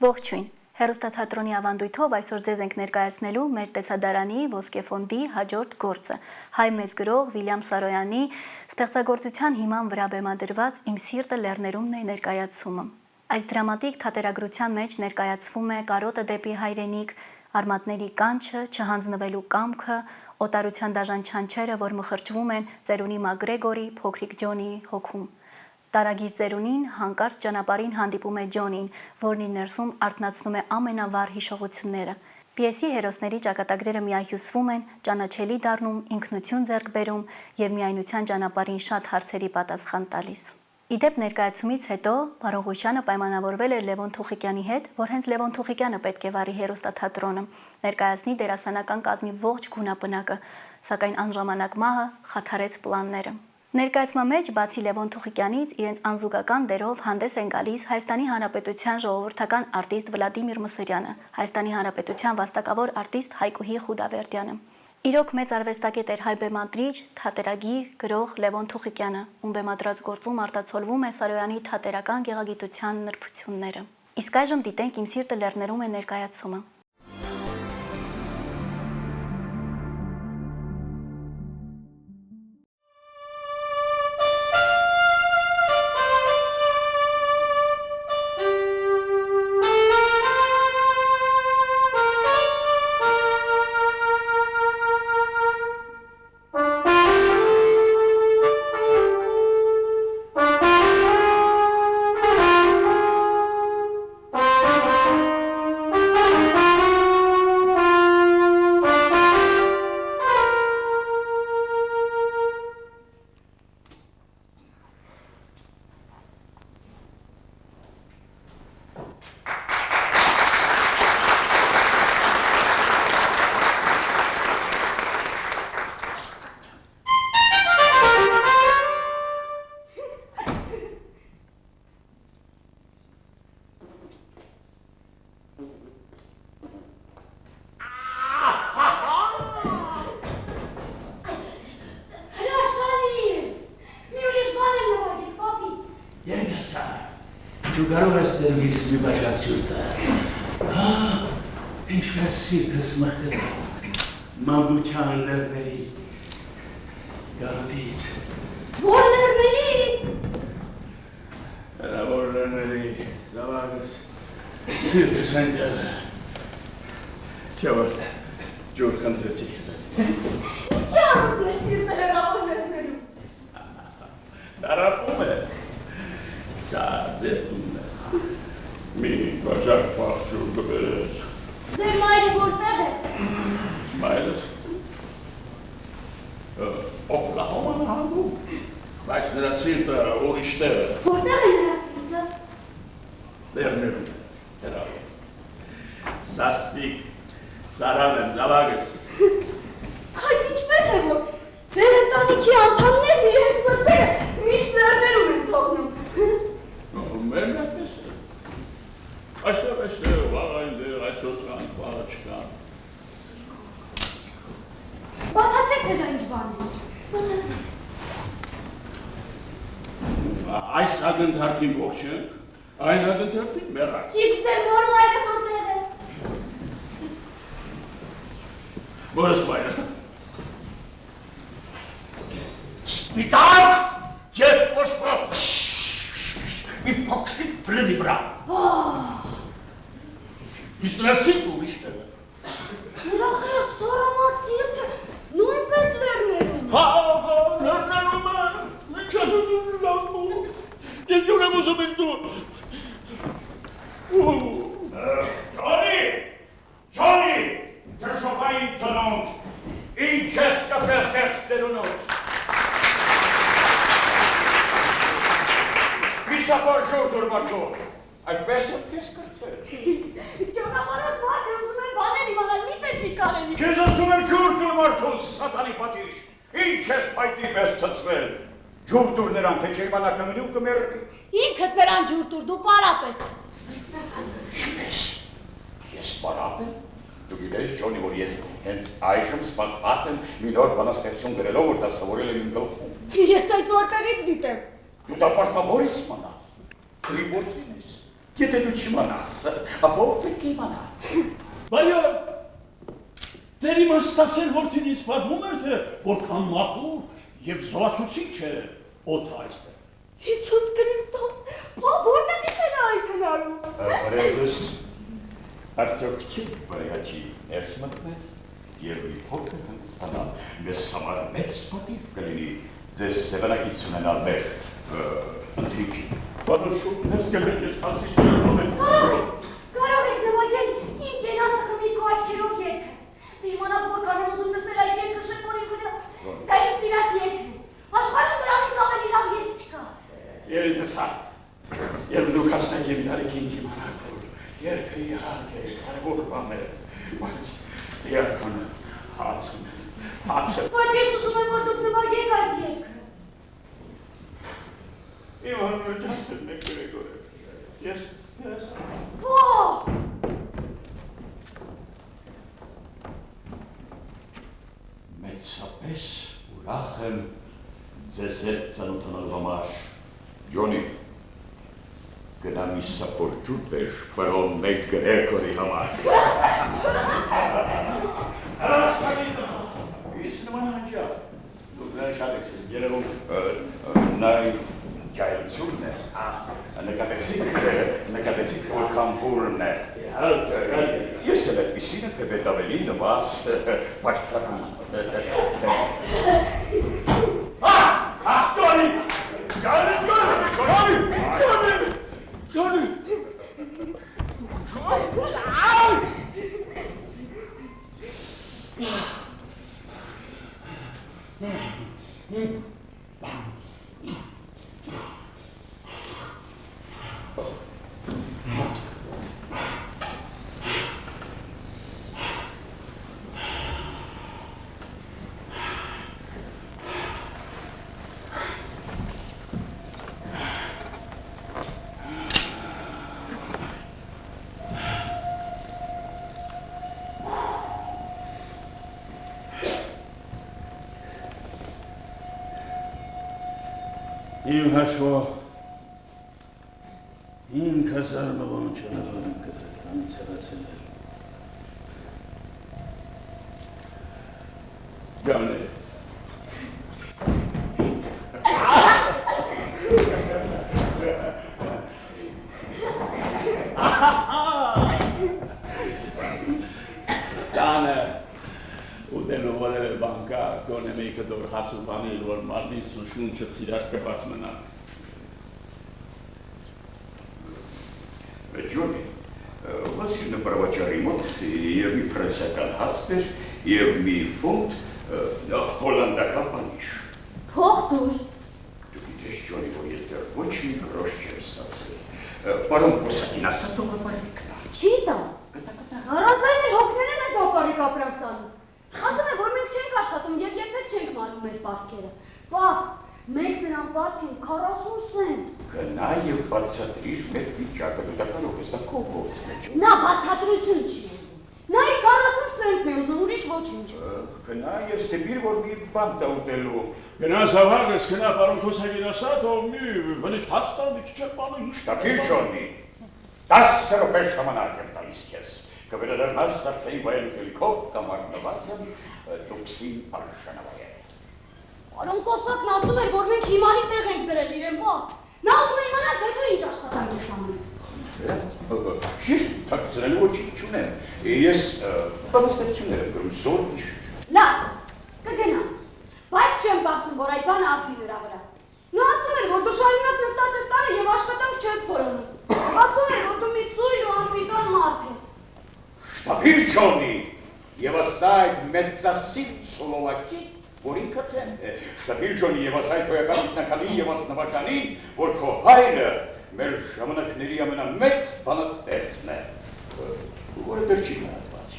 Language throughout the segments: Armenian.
Ողջույն, հեռուստաթատրոնի ավանդույթով այսօր ձեզ ենք ներկայացնելու մեր տեսադարանի Ոսկե ֆոնդի հաջորդ գործը, հայ մեծ գրող Վիլյամ Սարոյանի ստեղծագործության հիման վրա բեմադրված «Իմ սիրտը լեռներումն է» ներկայացումը։ Այս դրամատիկ թատերագրության մեջ ներկայացվում է կարոտը դեպի հայրենիք, արմատների կանչը, չհանձնվելու կամքը, օտարության դաժան չանչերը, որ մխրճվում են ծերունի Մակգրեգորի, փոքրիկ Ջոնիի հոգում։ Տարագիր ծերունին հանկարծ ճանապարհին հանդիպում է Ջոնին, որն իր ներսում արթնացնում է ամենավառ հիշողությունները։ Պիեսի հերոսների ճակատագրերը միահյուսվում են, ճանաչելի դառնում, ինքնություն ձեռք բերում եւ միայնության ճանապարհին շատ հարցերի պատասխան տալիս։ Իդեպ ներկայացումից հետո Բարողուշյանը պայմանավորվել էր Լևոն Թուխիկյանի հետ, որ հենց Լևոն Թուխիկյանը պետք է վարի հեռուստաթատրոնը, ներկայացնի դերասանական կազմի ողջ գունապնակը, սակայն անժամանակ մահը խաթարեց պլանները։ Ներկայացման մեջ բացի Լևոն Թուխիկյանից իրենց անզուգական դերով հանդես են գալիս Հայաստանի Հանրապետության ժողովրդական արտիստ Վլադիմիր Մսրյանը, Հայաստանի Հանրապետության վաստակավոր արտիստ Հայկուհի Խուդավերդյանը։ Իրոք մեծ արվեստագետ էր հայ բեմադրիչ, թատերագիր, գրող Լևոն Թուխիկյանը, ում բեմադրած գործում արտացոլվում է Սարոյանի թատերական գեղագիտության նրբությունները։ Իսկ այժմ դիտենք «Իմ սիրտը լեռներում է» ներկայացումը։ Կարող ես ձերվից մի բաժակ ջուր տալ, ինչպես սիրտս մխկտած, մանկության լեռների կարոտից։ Որ լեռների։ Որ լեռների, զավակս, սիրտս այնտեղ, չէ որ ջուր խնդրեցի քեզանից։ Ինչ անում ձեր սիրտը հեռավոր լեռներում։ Դարապում է, սա ձեր տունն է։ Մի բաժակ պաղջուր կբերես։ Ձեր մայրը որտեղ է։ Մայրս Օկլահոմա նահանգում, բայց նրա սիրտը ուրիշ տեղ է։ Որտեղ է նրա սիրտը։ Լեռներում, հեռավոր։ Սաստիկ ծարավ եմ, զավակս։ Այդ ինչպես է որ ձեր ընտանիքի անդամներն իրենց սրտերը միշտ լեռներում են թողնում։ Մերն այդպես է։ Այսօր այստեղ, վաղ այնտեղ, այսօր կան, վաղը չկան։ Բացատրեք թե դա ինչ բան է։ Բացատրեք։ Այս ակնթարթին ողջ ենք, այն ակնթարթին մեռած։ Իսկ ձեր նոր մայրը որտեղ է։ Որս մայրը։ Սպիտակ և կոշպով։ Մի փոքրիկ բլեդի վրա։ Իսկ նրա սիրտը ուրիշ տեղ է։ Նրա խեղճ թորամած սիրտը նույնպես լեռներում։ Հա, լեռներում է, ինչ ես ուզում լավում, ես ջուր եմ ուզում ես դու։ Ջոնի, թշոխայի ծնոնք, ինչ ես կպել խեղճ ծերունոց։ Միսապար ժոր դուր մարդու, այդպես եմ կես կրթել։ Ճանապարհոր մարդ է ուզում են բաներ իմանալ, միտը չի կարելի։ Քեզ ասում եմ ջուր դուր մարդու, սատանի պատիժ, ինչ ես պայտի պես թծվել։ Ջուր դուր նրան, թե չիմանա կնգնի ու կմեռնի։ Ինքդ նրան ջուր դուր, դու պարապ ես։ Ինչպես, ես պարապ եմ։ Դու գիտես Ջոնի, որ ես հենց այժմ սպառված եմ մի նոր բանաստեղծություն գրելով, որ դա սովորել եմ իմ գլխում։ Ես այդ որտեղից գիտեմ։ Դու դա պարտավոր ես իմանալ։ Քույր որդին ես։ Եթե դու չիմանաս, ապա ով պետք է իմանա։ Բայո, ձեր իմաստասեր որդին ինձ պատմում էր, թե որքան մաքուր և զովացուցիչ է օդը այստեղ։ Հիսուս Քրիստոս, որտեղից է նա այդ հնարում։ Բարեձեզ, արդյոք չի բարեհաճի ներս մտնել և մի փոքր հանգստանալ, մեզ համար մեծ պատիվ կլինի ձեզ սևանակից ունենալ մեր ընթրիքին։ Բանոշում ես կլեք ես հասիսներով են։ Կարող եք նվագել իմ կենացը խմիքու աչքերով երկը։ Դե իմանաք որքան եմ ուզում լսել այդ երկը շրբորի վրա։ Դա իմ սիրած երկն է։ Աշխարհում դրանից ավելի լավ երկ չկա։ Երիտասարդ, երբ դուք հասնեք իմ տարիքին կիմանաք, որ երկը իհարկե կարևոր բան է, բայց երկն հացն։ Բայց ես ուզում եմ, որ դուք նվագեք այդ երկը։ Իմ անունը Ջասպերն է Գրեգորը, ես դերասան։ Ո՜վ։ Մեծապես ուրախ եմ ձեզ հետ ծանոթանալու համար։ Ջոնի, գնա մի սափոր ջուր բեր, պարոն մեկ Գրեգորի համար։ Ես նման հաջա, դուք նրան շատ եք սիրում, երևում նա ջայլությունն է, նկատեցիք որքան բուրն է։ Ես էլ այդպիսին է, թե պետ ավելի նվազ բարձրանալ։ Ջոնի! Ջոնի! Իմ հաշվով 5000 մղոն չնվար եմ կտրել, տանից հեղացել եմ։ Գանե։ Տանը ուտելու որևէ բան կա, գոնե մեկը դոր հաց ու բանել, որ մարդիս ու շունչը սիրար կպած մնա։ Ջոնի, վասիր նպրավաճարի մոտ և մի ֆրանսիական հաց բեր և մի ֆունտ հոլանդական պանիշ։ Փող դուր։ Դու գիտես, Ջոնի, որ ես դեռ ոչ մի գրոշ չեմ ստացել։ Պարոն Պոսակին ասա թող ապարիկ տա։ Չի տա։ Կտա։ Առանց այն էլ հոգնել եմ ես ապարիկ ապրանք տալուց։ Ասում եմ, որ մենք չենք աշխատում և երբեք չենք մանում մեր պարտքերը։ Պապ, մենք նրան պարտք ենք 40 սենտ։ Գնա և բացատրիր մեր վիճակը, դու դա կարող ես, դա քո գործն է։ Նա բացատրություն չի ուզում։ Նա իր 40 սենտն է ուզում, ուրիշ ոչինչ։ Գնա և ստեպիր, որ մի բան տա ուտելու։ Գնա զավակս, գնա պարոն Քոսագին ասա, թող մի բնիկ հաց տա, մի քիչ էլ բանը Շտապիր, Ջոնի, 10 րոպե ժամանակ եմ տալիս քեզ։ Կվերադառնաս սարքային վայել ուտելիքով կամ առնվազն դուքսին արժանավայել։ Պարոն Կոսակն ասում էր, որ մենք հիմարի տեղ ենք դրել իրեն, պապ։ Նա ուզում է իմանալ, թե դու ինչ աշխատանք ես անում։ Ես թաքցրել ոչինչ չունեմ։ Ես բանաստեղծություններ եմ գրում, զոր իշ։ Լավ, կգնամ, բայց չեմ կարծում, որ այդ բանը ազդի նրա վրա։ Նա ասում էր, որ դու շարունակ նստած ես տանը և աշխատանք չես որոնում։ Ասում էր, որ դու մի ծույլ ու անպիտան մարդ ես։ Շտապիր, Ջոնի, և ասա այդ մեծասիրտ Սլովակի, որ ինքը թենդ է։ Շտապիր, Ջոնի, և ասա այդ հոյական ինքնականին և ասնվականին, որ քո հայրը մեր ժամանակների ամենամեծ բանաստեղծն է, որը դեռ չի գնահատված։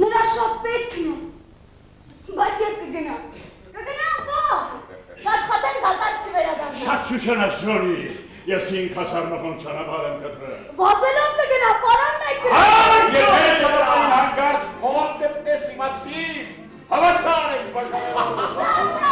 Նրա շատ պետքն է, բայց ես կգնամ։ Կգնամ, պապ, կաշխատեմ դատարկ չվերադառնալ։ Շատ շուշանաս, Ջոնի, ես 5000 մղոն ճանապարհ եմ կտրել։ Վազելով կգնա, պարոն մեկ դրել։ Եթե ճանապարհին հանգարց փող գտնես իմացիր, հավասար ենք բաժանում։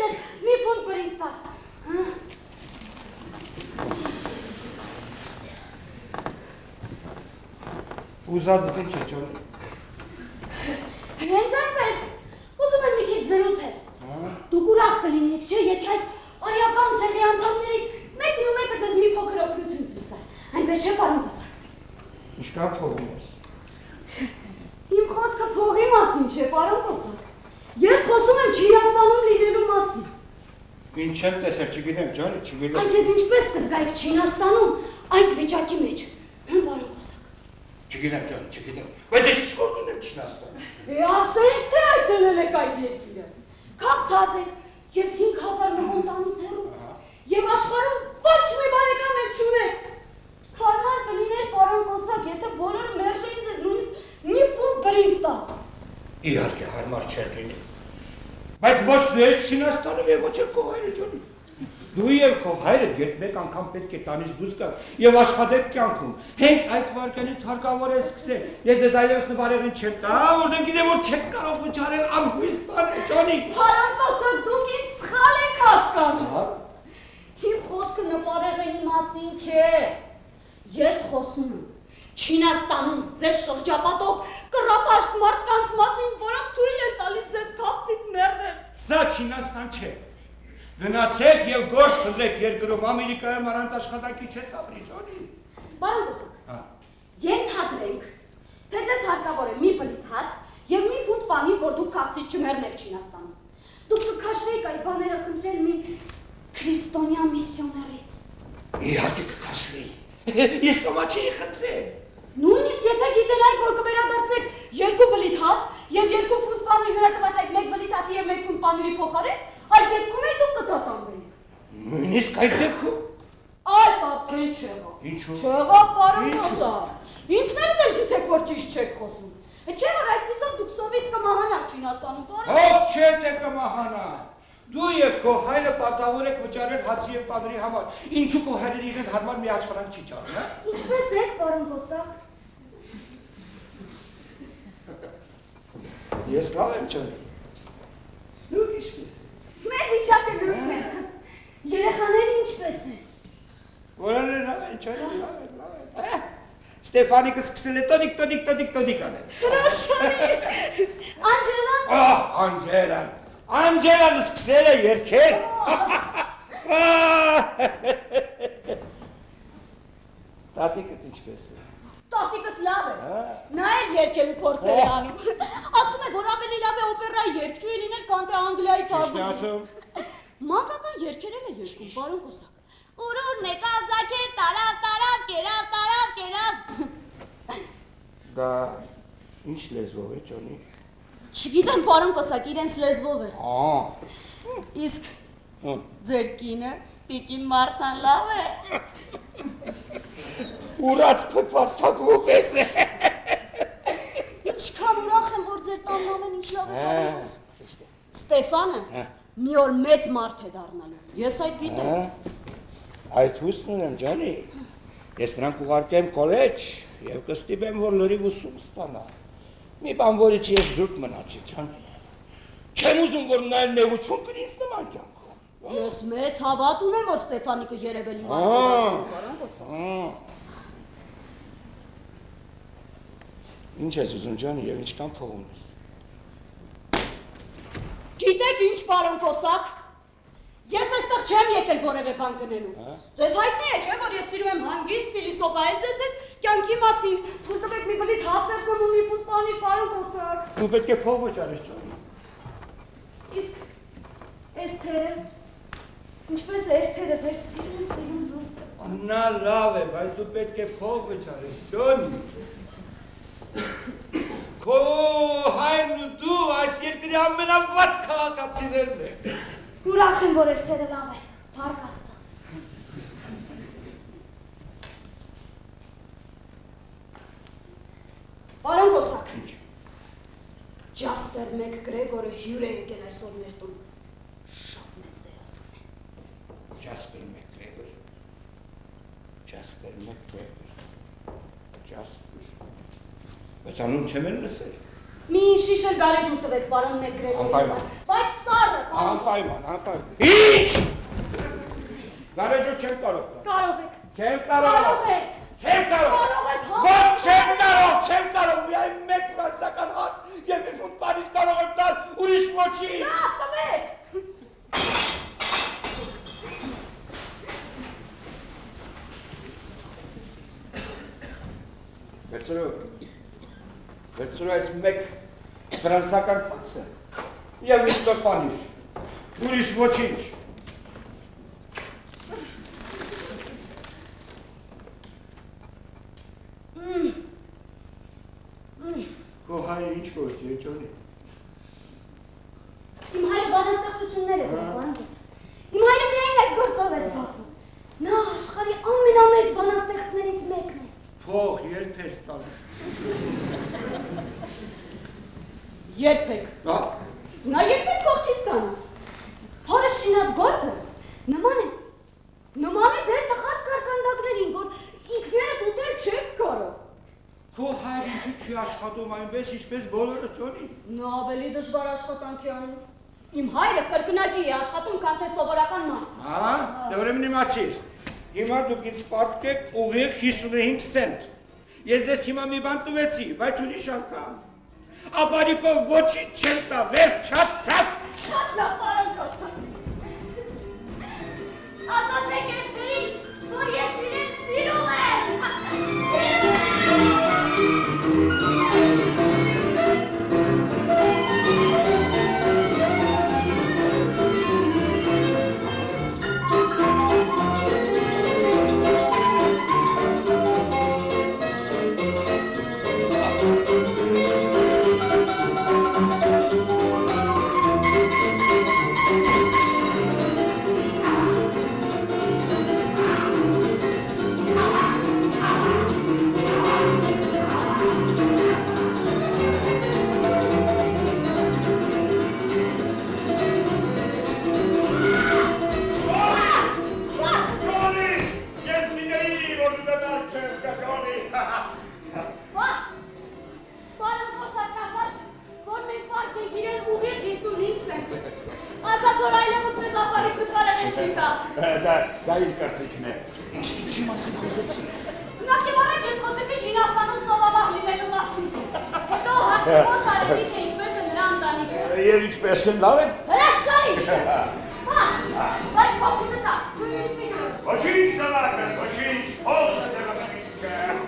ձեզ մի ֆունտ բրինձ տար։ Ուզածդ ինչ է, Ջոնի։ Հենց այնպես, ուզում եմ մի քիչ զրուցել։ Դուք ուրախ կլինեք, չէ, եթե այդ արիական ցեղի անդամներից մեկն ու մեկը ձեզ մի փոքր օգնություն ցույց տա։ Այնպես չէ, պարոն Կոսակ։ Ինչքան փող ունես։ Իմ խոսքը փողի մասին չէ, պարոն Կոսակ։ Ես խոսում եմ Չինաստանում լինելու մասին։ Ինչ եմ տեսել, չգիտեմ, Ջոնի, չգիտեմ։ Այդ ես ինչպես կզգայիք Չինաստանում այդ վիճակի մեջ, հմ, պարոն Կոսակ։ Չգիտեմ, Ջոնի, չգիտեմ։ Բայց ես ինչ գործ ունեմ Չինաստանում։ Ասենք թե այցելել եք այդ երկիրը։ Քաղցած եք եւ 5000 մհոնտանից հեռու։ Եվ աշխարհում ոչ մի բարեկամ եք չունեք։ Հարմար կլիներ, պարոն Կոսակ, եթե բոլորը մերժեին ձեզ նույնիսկ մի ֆունտ բրինձ տա։ Իհարկե հարմար չէր լինի։ Բայց ոչ ես Չինաստանում եւ ոչ էլ քո հայրը, Ջոնի։ Դու եւ քո հայրը գետ մեկ անգամ պետք է տանից դուրս գա եւ աշխատեք կյանքում։ Հենց այս վարքյանից հարկավոր է սկսել։ Ես դες այլևս նվարեղին չեմ տա, որտեղ գիտեմ որ չեք կարող վճարել անհույս բան է, Ջոնի։ Պարոն Կոսակ, դուք ինձ սխալ եք հասկանում։ Իմ խոսքը նպարեղենի մասին չէ։ Ես խոսում եմ Չինաստանում ձեզ շրջապատող կռապաշտ մարդկանց մասին, որոնք թույլ են տալիս ձեզ քաղցից մեռնել։ Սա Չինաստան չէ։ Գնացեք եւ գործ խնդրեք երկրում Ամերիկայում առանց աշխատանքի չես ապրի, Ջոնի։ Պարոն Կոսակ, ենթադրենք, թե ձեզ հարկավոր է մի բլիթ հաց եւ մի ֆունտ պանիր, որ դուք քաղցից չմեռնեք Չինաստանում։ Դուք կքաշվեիք այդ բաները խնդրել մի քրիստոնյա միսիոներից։ Իհարկե կքաշվի։ Ես կամաչեի խնդրել։ Նույնիսկ եթե գիտենայիք, որ կվերադարձնեք 2 բլիթ հաց եւ 2 ֆունտ պանիր վերակված այդ 1 բլիթ հացի եւ 1 ֆունտ պանիրի փոխարեն, այդ դեպքում էլ դուք կդատանվեիք։ Նույնիսկ այդ դեպքում։ Այդ արդեն չեղավ։ Ինչու՞։ Չեղավ, պարոն Կոսակ։ Ինքներդ էլ գիտեք, որ ճիշտ չեք խոսում։ Չէ՞ որ այդպիսով դուք սովից կմահանաք Չինաստանում, պարոն։ Ով չէ թե կմահանա։ Դու եւ քո հայրը պարտավոր եք վճարել հացի եւ պանիրի համար։ Ինչու քո հայրը իրեն հարմար մի աչքարանք չի ճարում, հա։ Ինչպես եք, պարոն Կոսակ։ Ես լավ եմ, Ջոնի։ Դու ինչպես ես։ Մեր վիճակը նույնն է։ Երեխաներն ինչպես են։ Որոնը լավ են, Ջոնի, լավ են։ Ստեֆանիկը սկսել է տոդիկ անել։ Հրաշալի։ Անջելան։ Անջելան։ Անջելան սկսել է երգել։ Տատիկդ ինչպես է։ Տատիկս լավ է։ Նա էլ երգելու փորձեր է անում։ Ասում է, որ ավելի լավ է օպերայի երգչուհի լինել, քան թե Անգլիայի Ճիշտ է տարբեր։ ասում։ Մանկական երգեր էլ է երգում, պարոն Կոսակ։ Ուրուրն եկավ ձակեր, տարավ, կերավ։ Դա ինչ լեզվով է, Ջոնի։ Չգիտեմ, պարոն Կոսակ, իրենց լեզվով է։ Իսկ ձեր կինը տիկին Մարթան լավ է։ Ուրաց փքված թագու պես է։ Ինչքան ուրախ եմ, որ ձեր տանն ամեն ինչ լավ է, պարոն Կոսակ։ Ստեֆանը մի օր մեծ մարդ է դառնալու։ Ես այդ գիտեմ։ Այդ հույսն ունեմ, Ջոնի։ Ես նրանք ուղարկեմ կոլեջ եւ կստիպեմ, որ լրիվ ուսում ստանա։ Մի բան, որից ես զուրկ մնացի, Ջոնի։ Չեմ ուզում, որ նա նեղություն կրի ինձ նման կյանքում։ Ես մեծ հավատ ունեմ, որ Ստեֆանիկը երևելի մարդ է, պարոն Կոսակ։ Ինչ ես ուզում, Ջոնի, եւ ինչքան փող ունես։ Գիտեք ինչ, պարոն Կոսակ, ես այստեղ չեմ եկել որևէ բան գնելու։ Ձեզ հայտնի է, չէ՞, որ ես սիրում եմ հանգիստ փիլիսոփայել ձեզ հետ կյանքի մասին։ Թույլ տվեք մի բլիթ հաց վերցնեմ ու մի ֆունտ պանիր, պարոն Կոսակ։ Դու պետք է փող վճարես, Ջոնի։ Իսկ Էսթերը, ինչպես է Էսթերը ձեր սիրուն դուստը։ Նա լավ է, բայց դու պետք է փող վճարես, Ջոնի։ Քո հայրն ու դու այս երկրի ամենավատ քաղաքացիներն եք։ Ուրախ եմ, որ Էսթերը լավ է, փառք Աստծո։ Պարոն Կոսակ, Ջասպեր Մակգրեգորը հյուր է եկել այսօր մեր տուն։ Շատ մեծ դերասան է։ Ջասպեր Մակգրեգոր։ Բայց անուն չեմ էլ լսել։ Մի շիշ էլ գարեջուր տվեք, պարոն Մակգրեգորը։ Անպայման։ Բայց սառը, Անպայման, անպայման։ Ինչ։ Գարեջո չեմ կարող։ Կարող եք։ Չեմ կարող։ Կարող եք։ Չեմ կարող։ Կարող եք։ Ոչ, չեմ կարող, միայն մեկ ֆրանսական հաց եւ մի ֆունտ պանիր կարող եմ տալ, ուրիշ ոչինչ։ Լավ, տվեք։ Վերցրու այս մեկ ֆրանսական հացը եւ մի տոր պանիր, ուրիշ ոչինչ։ Քո հայրը ինչ գործի է, Ջոնի։ Իմ հայրը բանաստեղծություններ է գրում, պարոնպես։ Իմ հայրը միայն այդ գործով է զբաղվում։ Նա աշխարհի ամենամեծ բանաստեղծներից մեկն է։ Փող երբ ես տալու։ Երբեք։ Նա երբեք փող չի ստանում։ Հորը շինած գործը նման է ձեր տխած կարկանդակներին, որ ինքներդ ուտել չեք կարող։ Քո հայրը ինչու չի աշխատում այնպես, ինչպես բոլորը, Ջոնի։ Նա ավելի դժվար աշխատանք է անում։ Իմ հայրը կրկնակի է աշխատում, քան թե սովորական մարդ։ Դե ուրեմն իմացիր։ Հիմա դուք ինձ պարտքեք ուղիղ 55 սենտ։ Ես ձեզ հիմա մի բան տվեցի, բայց ուրիշ անգամ։ Ապարիկով ոչինչ չեմ տա, վերջացավ։ Շատ լավ, պարոն Կոսյան։ Ասացեք ես թերին, որ ես իրեն սիրում եմ։ Դա իր կարծիքն է։ Իսկ ինչի մասին խոսեցինք։ Նախ եւ առաջ ես խոսեցի Չինաստանում սովավաղ լինելու մասին։ Հետո հարցումոց արեցի, թե ինչպես է նրա ընտանիքը։ Եվ ինչպես են, լավ են։ Հրաշալի։ Բայց փող չգտա, նույնիսկ մի գրոշ։ Ոչինչ զավակս, ոչինչ, փողը դեռ չէ։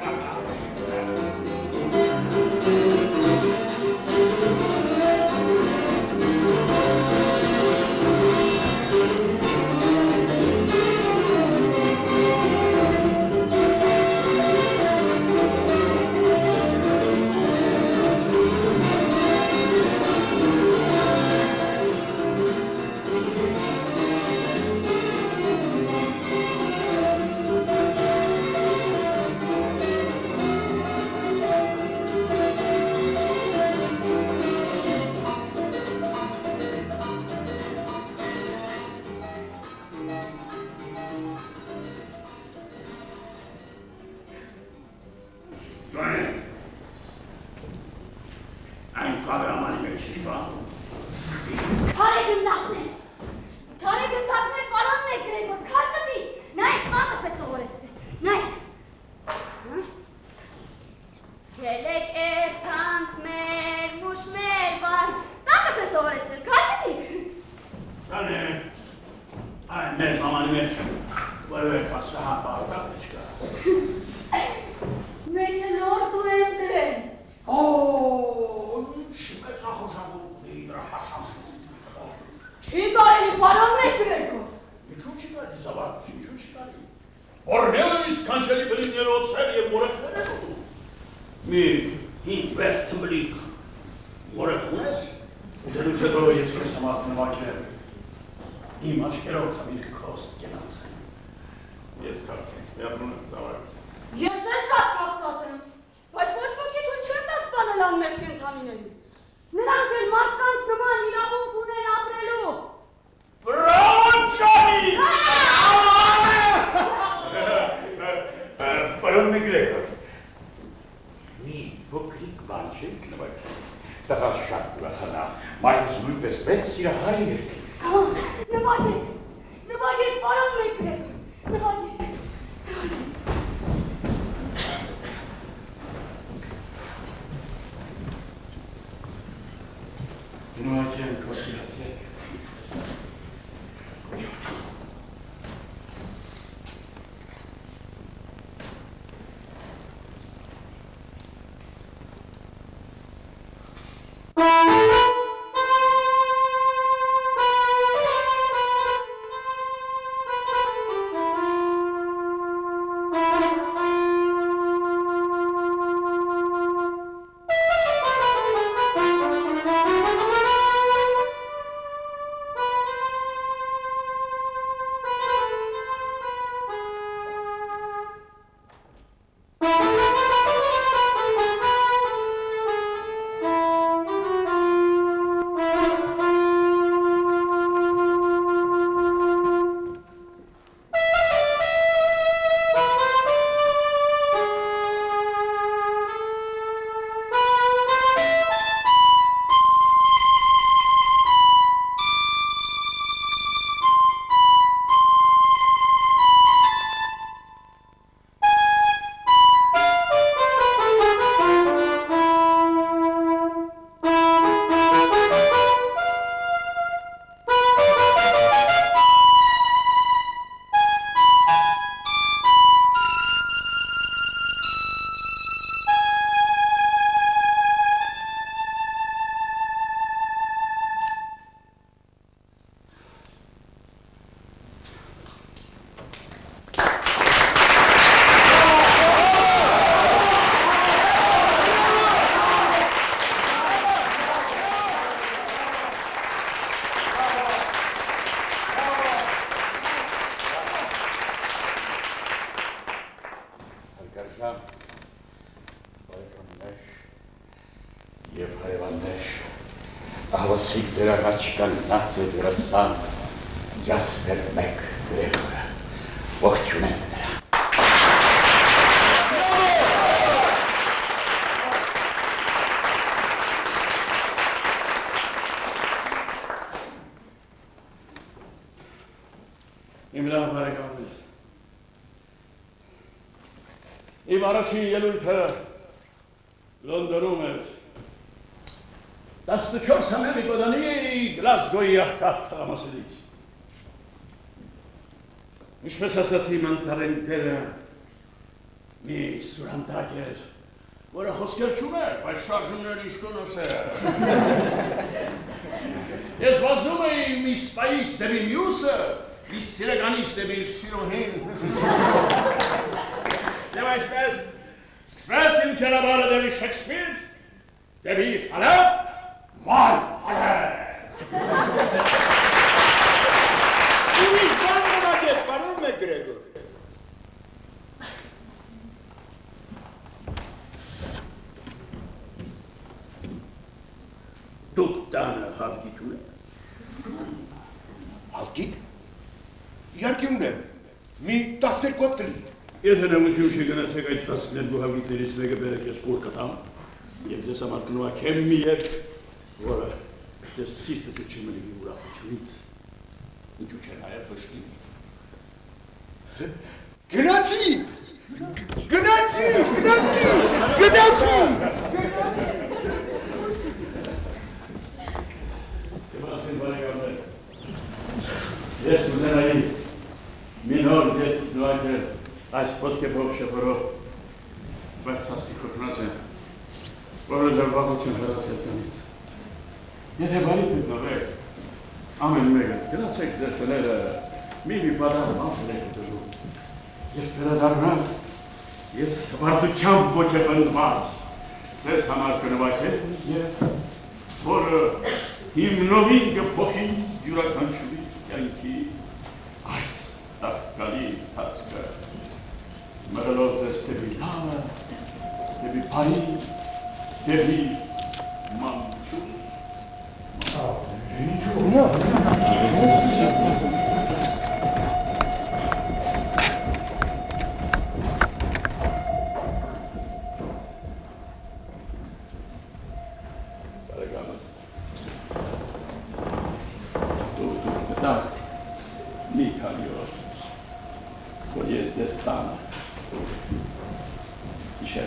Նվագեք, պարոն Մեկգրեգոր, նվագեք։ Նվագենք քոսիած երգ։ Եվ հարևաններ, ահվասիկ դերակաչկան նացը դրասան Յասպեր Մեկգրեգորը, ողջունենք նրա։ Իմ լավ բարեկամներ, իմ առաջին ելույթը Լոնդոնում էր 14 ամյա կոդանի Գլազգոյի աղքատ թղամասելից։ Ինչպես ասացի իմ անտարենտերը մի սուրանդակ էր, որը խոսքեր չուներ, բայց շարժումներ իշկոնոս է։ Ես վազում էի մի սպայից դեպի մյուսը, մի սիրեկանից դեպի շիրոհին։ Եվ այսպես սկսվեց իմ ճանապարհը դեպի Շեքսպիր, դեպի Հալեբ, Ման Հալեբ։ Ուրիշ բան նվագեք, պարոն Մեկգրեգոր։ Դուք տանը հավգիտ ունեք։ Հավգիտ։ Իհարկե ունեմ։ Մի 12 հատ կլինի։ Եթե նմություն չգնացեք այդ 12 հավգիտներից մեկը բերեք ես կուր կտամ, և ձեզ համար կնվագեմ մի երգ, որը ձեզ սիրտը կչմնի ուրախությունից, ինչու չէ նաև վշտին։ Գնացի։ Կմասին բարեկամներ, ես ուզենայի մի նոր երգ նվագել այս ոսկեփով շփորով, բայց սաստիկ հոգնած եմ, որը դեռ վաղություն հեռացել տնից։ Եթե բարի գտնվեք, ամեն մեկը գնացեք ձեր տները մի պատահ բան եք դրում։ Երբ վերադառնամ, ես հպարտությամբ ոգեպնդված ձեզ համար կնվագեմ և որը հիմնովին կփոխի յուրաքանչյուրի կյանքի այս աղքալի ընթացքը, մղելով ձեզ դեպի լավը, դեպի բարի, դեպի մանչուր։ Բարեկամս, դուք Չէ,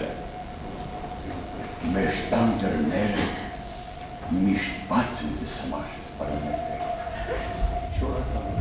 մեր տան դռները միշտ բաց են ձեզ համար, պարոն Մերկրեգոր։ Շնորհակալ եմ։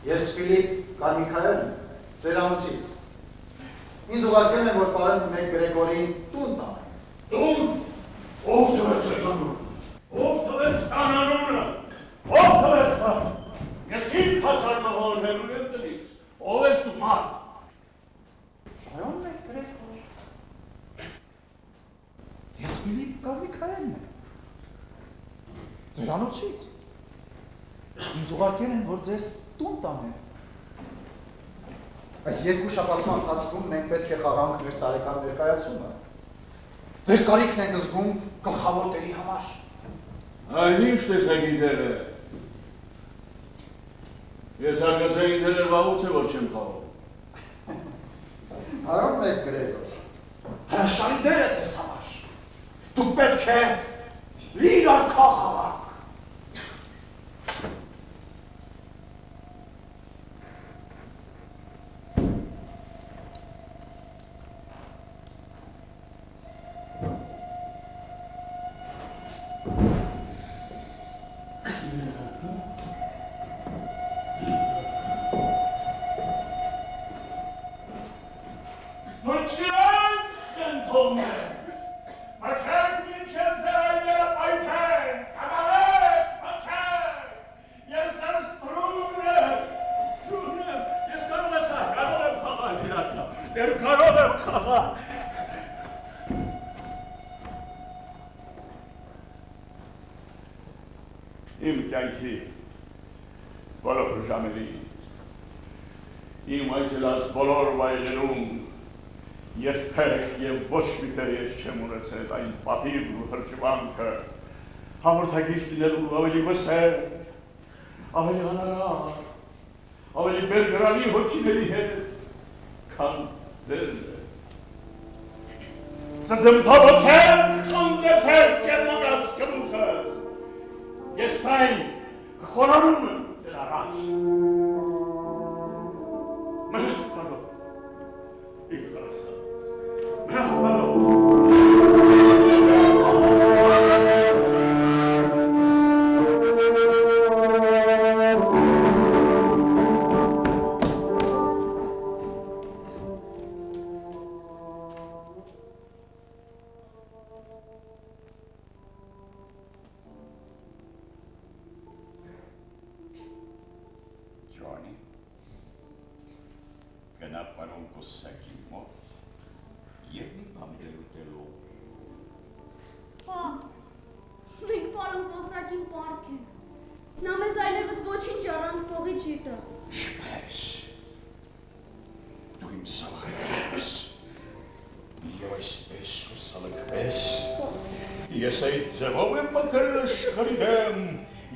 Ես Ֆիլիպ Կարմիքայելն եմ, ձեր ամուսից։ Ինձ ուղարկել են, որ պարոն Մակգրեգորին տուն տան։ Տուն? Ով տվեց այդ անունը? Ով տվեց տան անունը? Ով տվեց տան? Ես իմ հասարմահոն հերուն եմ տնից։ Ով ես դու մարդ? Պարոն Մակգրեգոր, ես Ֆիլիպ Կարմիքայելն եմ, ձեր ամուսից։ Ինձ ուղարկել են, որ ձեզ տուն տանեմ։ Այս երկու շաբաթվա ընթացքում մենք պետք է խաղանք մեր տարեկան ներկայացումը։ Ձեր կարիքն ենք զգում գլխավոր տերի համար։ Այն ինչ տեսակի դեր է։ Ես արգացայի դերեր վաղուց է, որ չեմ խաղում։ Պարոն Մակգրեգոր, հրաշալի դեր է ձեզ համար։ Դուք պետք է լիր արքա խաղաք։ Իմ կյանքի բոլոր ժամերի, իմ այցելած բոլոր վայրերում երբեք և ոչ մի տեղ ես չեմ ունեցել այն պատիվ ու հրճվանքը, հաղորդակից լինելու ավելի վսեր, ավելի անարար, ավելի բերգրանի հոգիների հետ, քան ձեր է։ Ծծմփավոցեք, խանձեցեք ջերմակաց գլուխս, ես այն խոնարհում եմ ձեր առաջ։ Մենակ պարոն, իմ հարասան, մենակ պարոն։ Ես այդ ձևով եմ մկրել շղրի դեմ,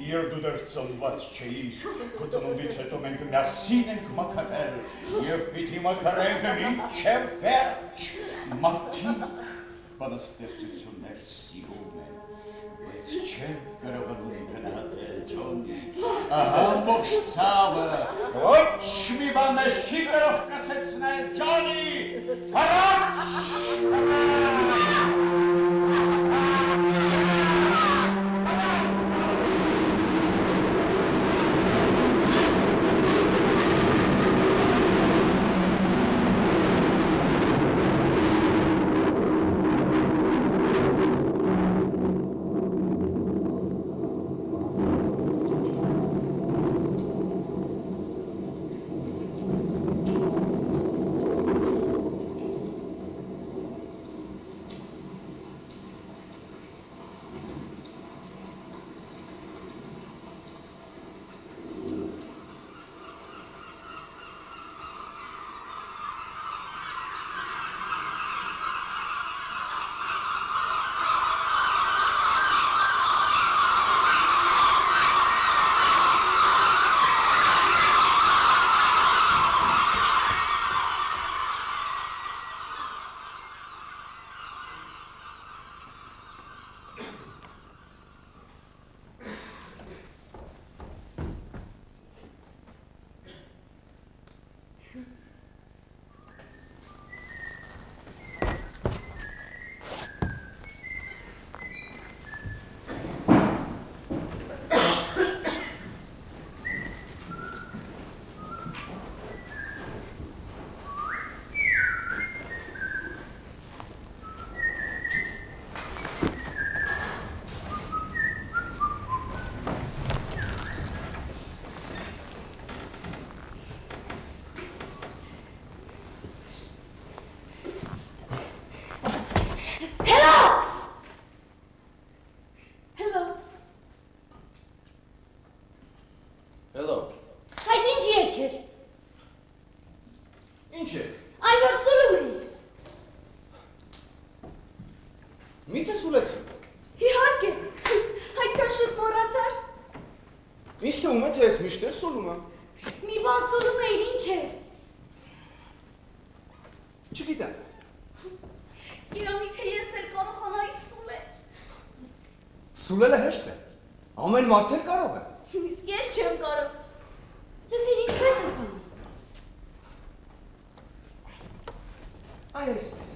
երբ դու դեռ ծնված չէիր, քո ծնունդից հետո մենք միասին ենք մկրել, և պիտի մկրենք մինչև վերջ, մարդիկ, բանաստեղծություններ սիրում եմ, բայց չեմ կարողանում գնահատել, Ջոնի, ամբողջ ցավը, ոչ մի բան մեզ չի կարող կասեցնել, Ջոնի, հառաչ! Միշտ սուլում եմ։ Մի բան սուլում էիր, ինչ էր։ Չգիտեմ։ Երանի թե ես էլ կարողանայի սուլել։ Սուլելը հեշտ է։ Ամեն մարդ էլ կարող է։ Իսկ ես չեմ կարող։ Լսիր, ինչպես ես անում։ Այ այսպես։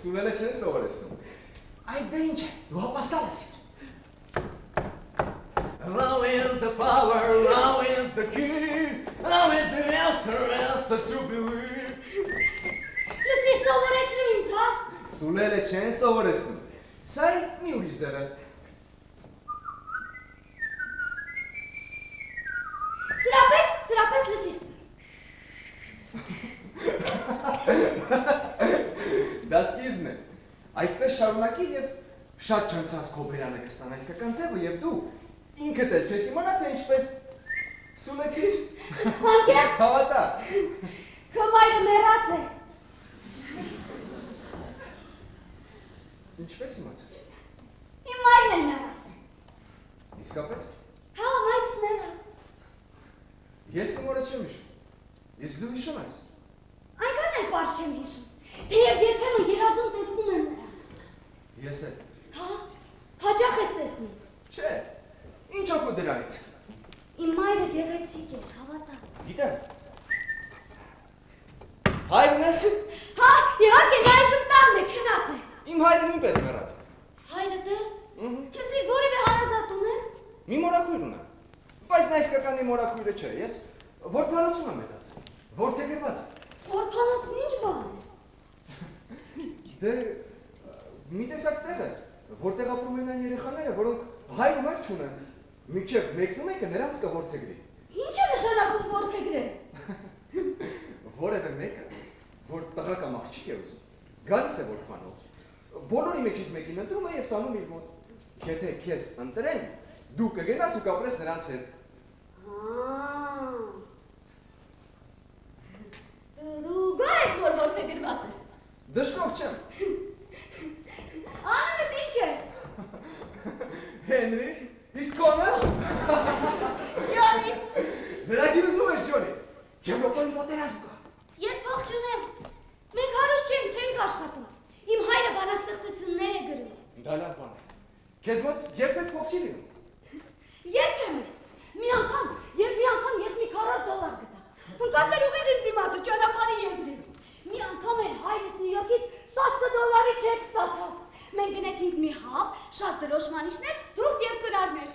Սուլելը չեն սովորեցնում։ Այդ դե ինչ է, դու հապասալ ես իր։ Love is the power, love is the key, love is the answer to believe. Լսի, սովորեցնում ինձ, հա։ Սուլելը չեն սովորեցնում։ Սա մի ուրիշ ձև է։ Սրապես լսիր։ Դա սկիզբն է, այդպես շարունակիր և շատ չանցած քո բերանը կստան այսկական ձևը և դու ինքդ էլ չես իմանա, թե ինչպես սուլեցիր։ Անկեղծ։ Հավատա։ Քո մայրը մեռած է։ Ինչպես իմացար։ Իմ մայրն էլ մեռած է։ Իսկապես։ Հա, մայրս մեռավ։ Ես իմ օրը չեմ հիշում, իսկ դու հիշում ես։ Այնքան էլ պարզ չեմ հիշում, թեև երբեմն երազում տեսնում եմ նրան։ Ես էլ։ Հա, հաճախ ես տեսնում։ Չէ, ինչ օգուտ դրանից։ Իմ մայրը գեղեցիկ էր, հավատա։ Գիտեմ։ Հայրն ես։ Հա, իհարկե նա այժմ տանն է, քնած է։ Իմ հայրը նույնպես մեռած է։ Հայրդ է։ Լսիր, որևէ հարազատ ունես։ Մի մորաքույր ունեմ, բայց նա իսկական իմ մորաքույրը չէ, ես որբանոցում եմ մեծած, որդեգրված։ Որբանոցն ինչ բան է։ Դե մի տեսակ տեղ է, որտեղ ապրում են այն երեխաները, որոնք հայր ու մայր չունեն, մինչև մեկնում եկը նրանց կորդեգրի։ Ինչ է նշանակում որդեգրել։ Որևէ մեկը, որ տղա կամ աղջիկ է ուզում, գալիս է որբանոց, բոլորի մեջից մեկին ընտրում է և տանում իր մոտ։ Եթե քեզ ընտրեն, դու կգնաս ու կապրես նրանց հետ։ Դու գոհ ես, որ որդեգրված ես։ Դժգոհ չեմ։ Անունդ ինչ է։ Հենրի, Իսկ կոնը։ Ջոնի, Վերագիր ուզում ես Ջոնի։ Եվրոպայում պատերազմ կա։ ես փող չունեմ։ Մենք հարուստ չենք աշխատում։ Իմ հայրը բանաստեղծություններ է գրում։ Դա լավ բան է։ Քեզ մոտ երբեք փող չի լինում։ Երբեմն մի անգամ ես մի $100 գտա։ Ընկած էր ուղիղ իմ դիմացը ճանապարհի եզրին։ Մի անգամ էլ հայրս Նյու Յորքից $10 չեք ստացավ։ Մենք գնացինք մի հավ, շատ դրոշմանիչներ, թուղթ եւ ծրարներ։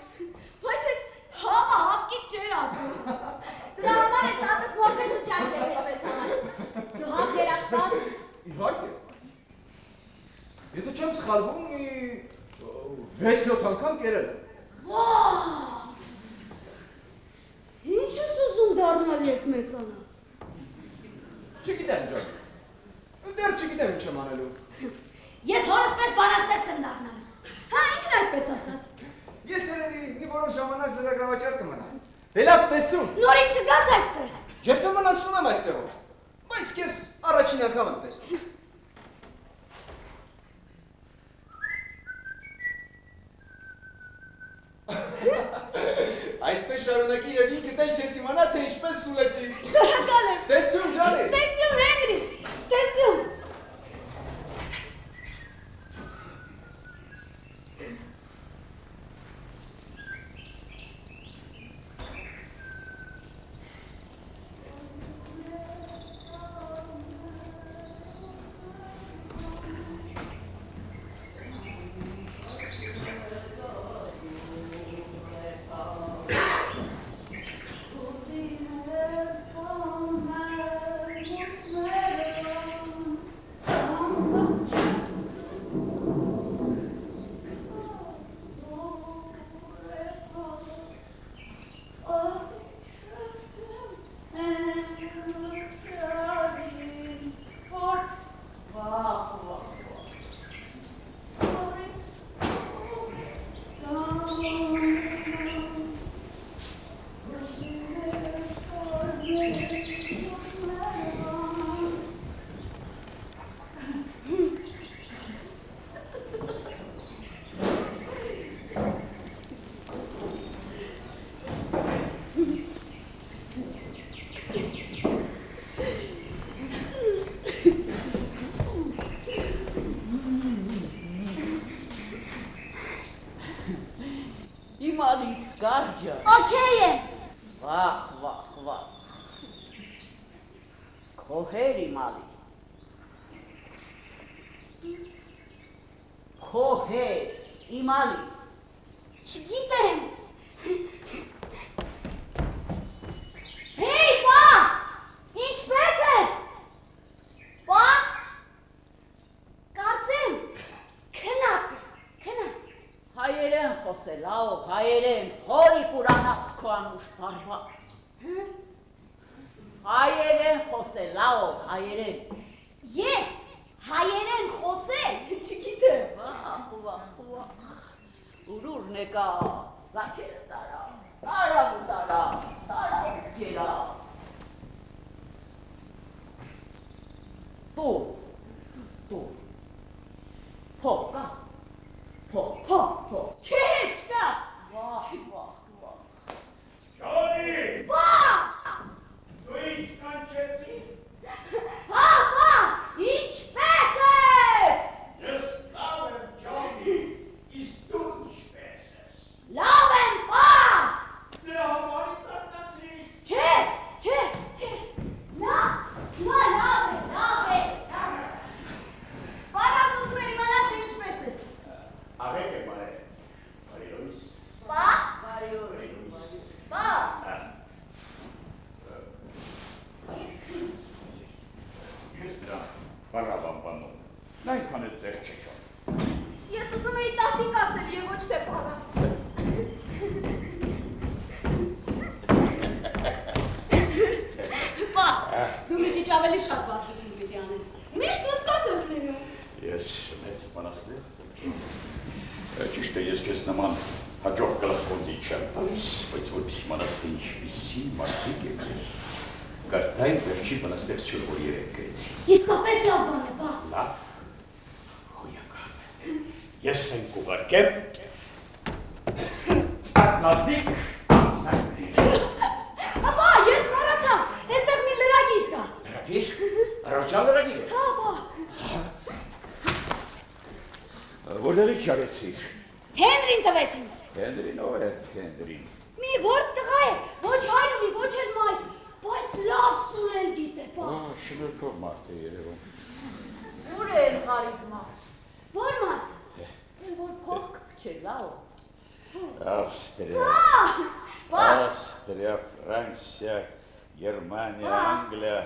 Բայց այդ հավը հավկիտ չէր ածում։ Դրա համար էլ տատս մորվեց ու ճաշ էր հետպես համար։ Դու հավ երացտաս։ Իհարկե։ Եթե չեմ սխալվում, մի 6-7 անգամ կերել եմ։ Վաա! Ինչ ես ուզում դառնալ երբ մեծանաս։ Չգիտեմ Ջոն։ Դեռ չգիտեմ ինչ եմ անելու։ Ես հորս պես բանաստեղծ եմ դառնալու։ Հա, ինքն այդպես ասաց։ Ես երևի մի որոշ ժամանակ լրագրավաճառ կմնամ։ Դե լավ ստեսություն։ Նորից կգաս այստեղ։ Երբեմն անցնում եմ այստեղով, բայց քեզ առաջին անգամ եմ տեսնում։ Այդպես շարունակի եւ ինքդ էլ չես իմանա, թե ինչպես սուլեցի։ Շնորհակալ եմ։ Ստեսություն Ջանի։ Ստեսություն, Հենրի։ Ստեսություն։ Garja. Okay. Vah. Koheri mali. Koher imali. Չգիտեմ։ Հեյ, պա! Ինչպես ես։ Պա! Կարծեմ, քնած։ Հայերեն խոսելao, հայերեն, հորի կուրանաս քո անուշ բարբար։ Հայերեն խոսելao, հայերեն։ Ես հայերեն խոսել, չգիտեմ։ Վախ։ Ուրուր նեկա, զաքերը տարա, ջերա։ Դու, փող կա, փող, Չէ, չկա։ վախ։ Ջոնի, Պա! դու ինձ կանչեցի։ Հա, պա, ինչպես ես։ Ես լավ եմ, Ջոնի, իսկ դու ինչպես ես։ Լավ եմ, պա։ Դրա համար ինձ արտացրի։ Չէ, լավ է։ Պարան ուզում եմ իմանալ, թե ինչպես ես։ Աղեք է բարե, բարելույս։ Պա, Բարելույս։ պա։ Չես դրա բարավանպանում, նա ինքան է ձեր չեքան։ Ես ուզում էի տատիկ ասել և ոչ թե պարա։ Պա, դու մի քիչ ավելի շատ վարժություն պիտի անես։ Միշտ նստած ես լինում։ Ես մեծ բանաստեղծ եմ։ Ճիշտ է, ես քեզ նման հաջող գլխգործի չեմ տալիս, բայց որպեսզի իմանաս թե ինչպիսի մարդիկ եք ես, կարդայի վերջի բանաստեղծություն, որ երեք գրեցի։ Իսկապես լավ բան է, պա։ Լավ, հոյակավ է։ Ես են կուղարկեմ Արտադիկ ասակներ։ Ապա, ես մոռացա, այստեղ մի լրագիր կա։ Լրագիր։ Առողջալ լրագիր է։ Հա, ապա։ Որտեղից չարեցիր։ Հենրին տվեց ինձ։ Հենրին ով է Հենրին։ Մի որդ տղա է, ոչ հայր ունի, ոչ էլ մայր, բայց լավ սուրել գիտե, պա։ Շնորհքով մարդ է երևում։ Ուր է հարիք մարդ։ Որ մարդ։ Էլ որ փող կքչե լավ։ Ավստրիա, Ֆրանսիա, Գերմանիա, Անգլիա,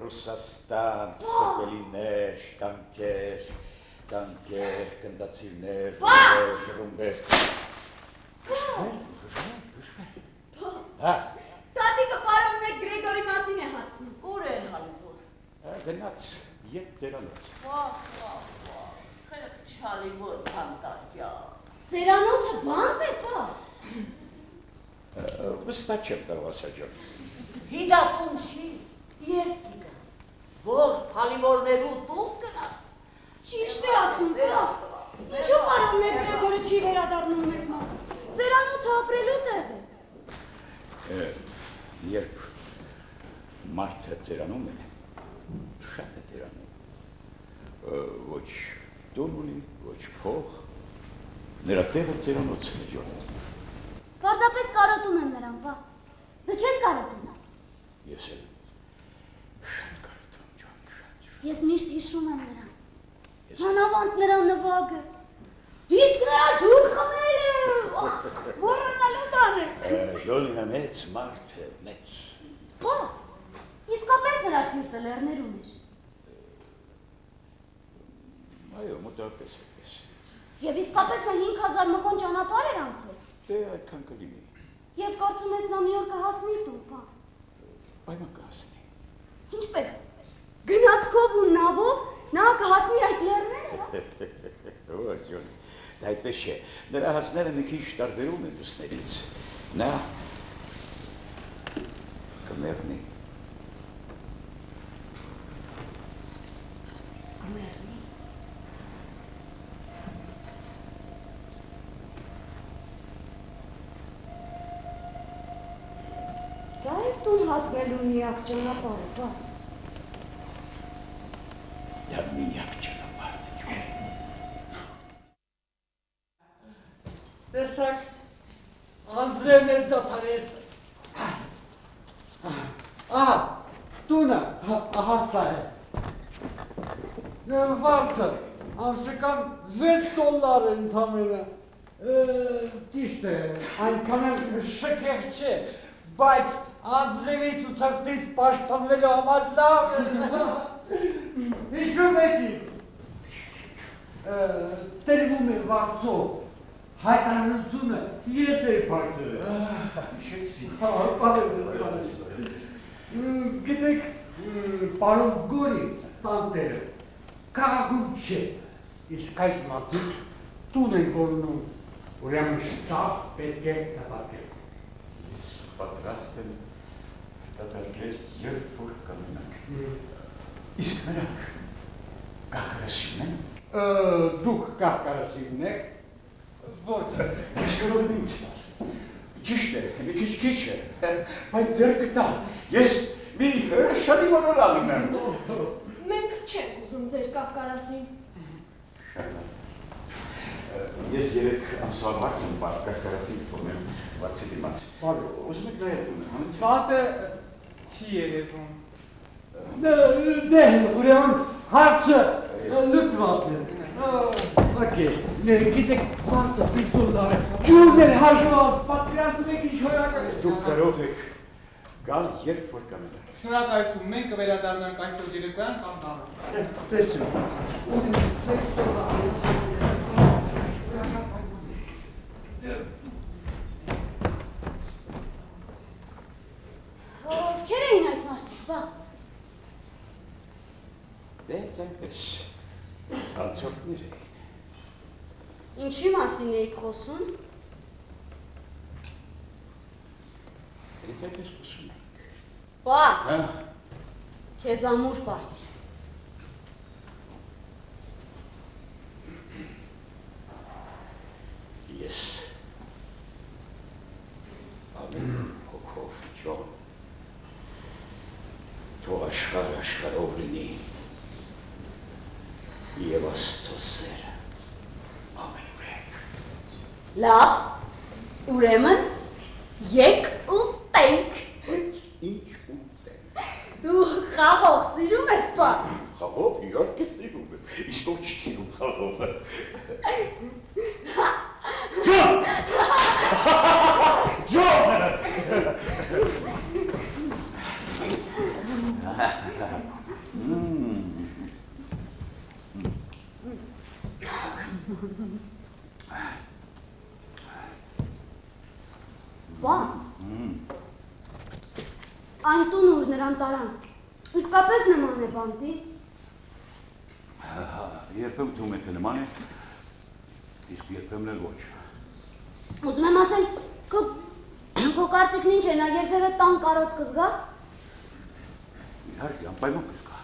Ռուսաստան, Սեպելիներ, տանկեր, գնդացիրներ, ռումբեր։ Տատիկը պարոն մեկ Գրեգորի մասին է հարցնում։ Ուր են հալիվոր։ Գնաց ետ ձերանոց։ Խեղճալի որ փանտարկյա։ Ձերանոցը բանտ է, պա։ Վստահ չեմ կարող ասել ջան։ Հիդատուն չի, երկիկը, որ հալիվորներու տուն գնաց։ Ճիշտ է ասում, պա։ Ինչու պարոն մեկ Գրեգորը չի վերադառնում մեզ մոտ։ Ձերանոցը ապրելու տեղ է։ Երբ մարդը ձերանում է, շատ է ձերանում, ոչ տուն ունի, ոչ փող, նրա տեղը ձերանոց է ջոտ։ Պարզապես կարոտում եմ նրան, պա։ Դու չես կարոտում։ Ես էլ շատ կարոտում ջան, շատ։ Ես միշտ հիշում եմ նրան։ Մանավանդ նրա նվագը։ Իսկ նրա ջուր խմելը։ Մոռանալու բան է։ Ժոլինը մեծ մարդ է, մեծ։ Պա, իսկապես նրա սիրտը լեռներում էր։ Այո, մոտավորապես այդպես։ Եվ իսկապես նա 5000 մղոն ճանապարհ էր անցել։ Դե այդքան կլինի։ Եվ կարծում ես նա մի օր կհասնի տուն, պա։ Պայման կհասնի։ Ինչպես։ Գնացքով ու նավով նա կհասնի այդ լեռները։ Ոչ, ջան, դա այդպես չէ։ Նրա հասները մի քիչ տարբերում են մյուսներից։ Նա կմեռնի։ Կմեռնի։ Դա է տուն հասնելու միակ ճանապարհը, պա։ Դա միակ ճանապարհն է, ջան։ Տեսակ, Անդրեյն էր դատարես։ Ահա, տունը, ահա սա է։ Վարձը, ամսական $6 է ընդամենը։ Ճիշտ է, այնքան էլ շքեղ չէ, բայց Անդրեյի ցուցակից պաշտպանվելու համար լավ է։ Հիշում եք ինձ։ Տրվում է վարձով։ Հայտարարությունը ես էի բարձրել։ Հիշեցի։ Գիտեք, պարոն Գորի տանտերը քաղաքում չէ, իսկ այս մարդիկ տուն են որոնում, ուրեմն շտապ պետք է դատարկել։ Ես պատրաստ եմ դատարկել, երբ որ կանոնակ։ Իսկ նրանք կակրասին են։ Դուք կարկարասին եք, ոչ։ Ես կարող եմ ինձ տալ։ Ճիշտ է, մի քիչ է, բայց ձեր կտա։ Ես մի հրաշալի մոլորալ ունեմ։ Մենք չենք ուզում ձեր կահկարասին։ Ես երեք ամսվա վարձ եմ պար կարկարասին թողնեմ վարձի դիմաց։ Ուզում եք նայել տունը, հանեց։ Պատը չի երևում։ Դե, ուրեմն հարցը լուծված է։ Գիտեք, վարձը $5 է։ Ջուրն էլ հաշված, պատկերացնում եք ինչ հորակը։ Դուք կարող եք գալ երբ որ կանոնակ։ Շնորհակալություն, մենք կվերադառնանք այսօր երեկոյան կամ տանը։ Տեսում։ Ովքեր էին այդ մարդիկ, բա։ Դե այնպես, անցորդներ էին։ Ինչի մասին էիք խոսում։ Ինձ այնպես խոսում են։ Բա, Հա, քեզ ամուր պահիր։ ես Հոգով, Ջոն, թող աշխարհով լինի եւ Աստծո սերը ամենուրեք։ Լավ, ուրեմն եկ ուտենք։ Ինչ ուտենք։ Դու խաղող սիրում ես, պապ։ Խաղող իհարկե սիրում եմ, իսկ ով չի սիրում խաղողը։ Ջոն! Բա, այն տունը ուր նրան տարան, իսկապես նման է բանտի։ Երբեմ թվում է, թե նման է, իսկ երբեմն էլ ոչ։ Ուզում եմ ասել, քո կարծիքն ինչ է, նա երբևէ տան կարոտ կզգա։ Իհարկե, անպայման կզգա։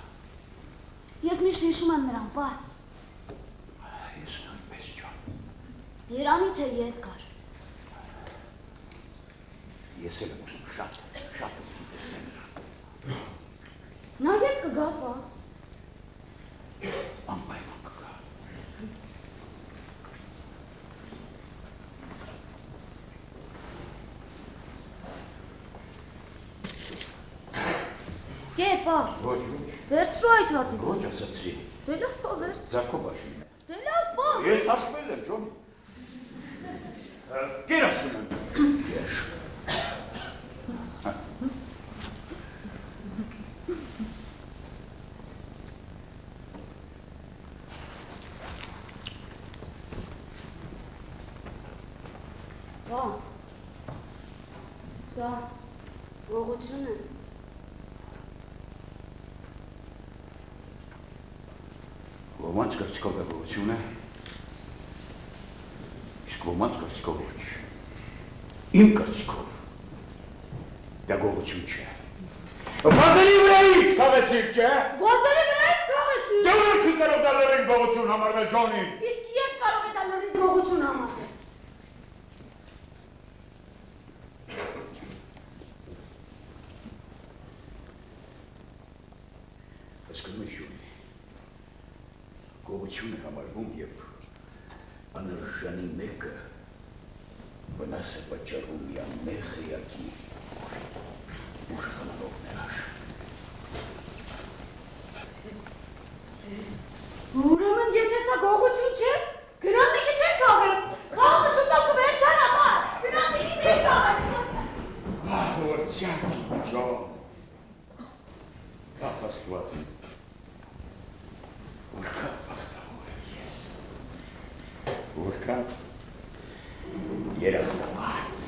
Ես միշտ հիշում եմ նրան, պա։ Ես նույնպես, Ջոն։ Երանի թե ետ կար։ Ես էլ եմ ուզում շատ եմ ուզում տեսնել նրան։ Նա ետ կգա, պա։ Անպայման կգա։ Կեր, պա։ Ոչ։ Վերցրու այդ հատիկը։ Ոչ, ասացի։ Դե լավ, պա, վերցրու։ Ձակով աշին է։ Դե լավ, պա։ Ես հաշվել եմ, Ջոն։ Կեր ասում եմ։ Կեր։ Պա, սա գողություն է։ Ոմանց կարծիքով դա գողություն է, իսկ ոմանց կարծիքով ոչ։ Իմ կարծիքով դա գողություն չէ։ Վազերի վրայից քաղեցիր, չէ։ Վազերի վրայից քաղեցիր։ Դե ուրիշ չի կարող դա լրին գողություն համարվել, Ջոնի։ Իսկ երբ կարող է դա լրին գողություն համարվել։ Հասկանում ես, Ջոնի, գողություն է համարվում, երբ անարժանի մեկը վնաս է պատճառում մի անմեղ խեյակի ուժեղանալով նրան։ Ուրեմն, եթե սա գողություն չէ, գնան մի քիչ են քաղել։ Խաղը շուտով կվերջանա, պա։ Գնան մի քիչ են քաղել։ Ահ, որդյակի, Ջոն։ Ահ, Աստված իմ։ Որքան բախտավոր եմ ես։ Որքան երախտապարծ։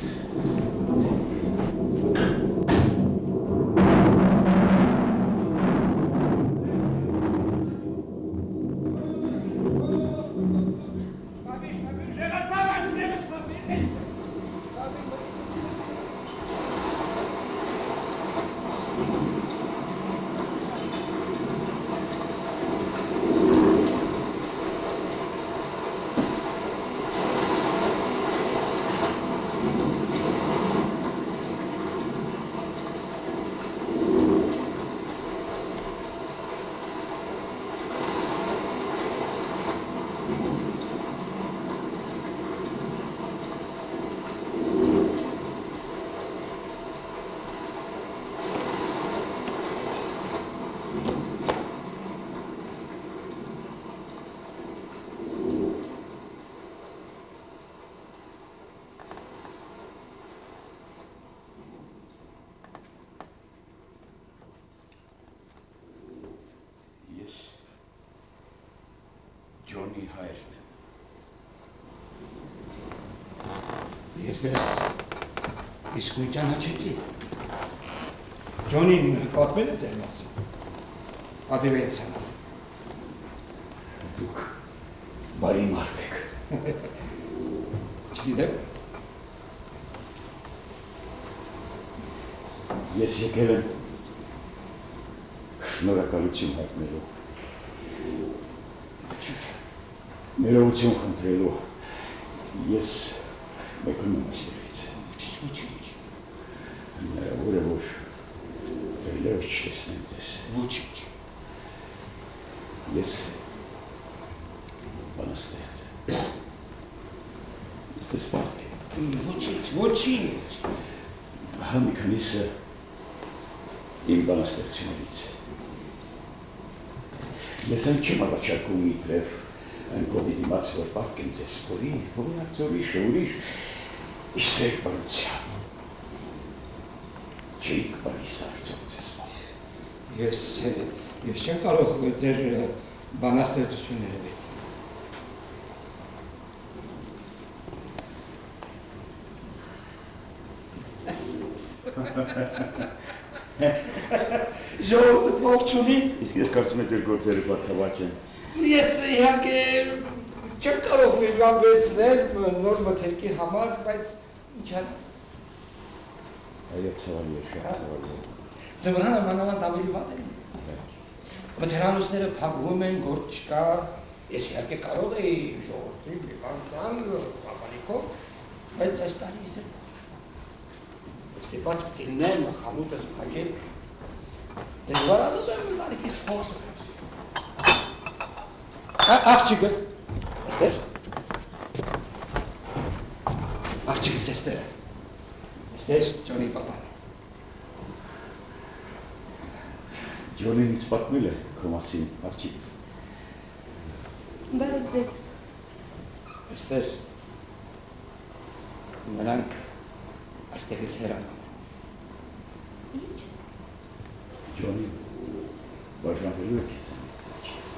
Ջոնի հայրն եմ։ Ես դες իսկույն ճանաչեցի։ Ջոնին պատմել է ձեր մասին։ Ադիվեցան։ Դուք բարի մարդ եք։ Չգիտեմ։ Ես եկել եմ շնորհակալություն հայտնելու։ Ներողություն խնդրելու։ Ես մեկնում եմ այստեղից։ Ոչ։ Հնարավոր է, որ այլև չտեսնեմ ձեզ։ Ոչինչ։ Ես բանաստեղծ եմ։ Ստեսպակ եմ։ Ոչինչ։ Ահա մի քանիսը իմ բանաստեղծություններից։ Ես այն չեմ առաջարկում իբրև այն կողի դիմաց, որ պահկեմ ձեզ սպորի, հողնակ ուրիշ, իսեր բարության։ Չեիք բարիս արդյոք ձեզ մոտ։ Ես չեմ կարող ձեր բանաստեղծությունները վեց։ Ժողովուրդը փող չունի։ Իսկ ես կարծում եմ ձեր գործերը բարքավաճ են։ Ես իհարկե չեմ կարող մի բան վերցնել նոր մթերքի համար, բայց ինչ անել։ Այո, ցավալի է, շատ ցավալի է։ Ձմռանը մանավանդ ավելի վատ է։ Մթերանոցները փակվում են, գործ չկա։ Ես իհարկե կարող էի ժողովրդին մի բան տալ ապարիկով, բայց այս տարի ես եմ ստիպված պիտի լինեմ խանութս փակել։ Դժվարանում եմ տարիքից փողը։ Աղջիկս, էստեր։ Աղջիկս էստեր։ Էստեր Ջոնի պապան։ Ջոնին ինձ պատմել է քո մասին, աղջիկս։ Բարև ձեզ։ Էստեր, նրանք այստեղից հեռանում։ Ինչ։ Ջոնին բաժանվելու է քեզանից, աղջիկս։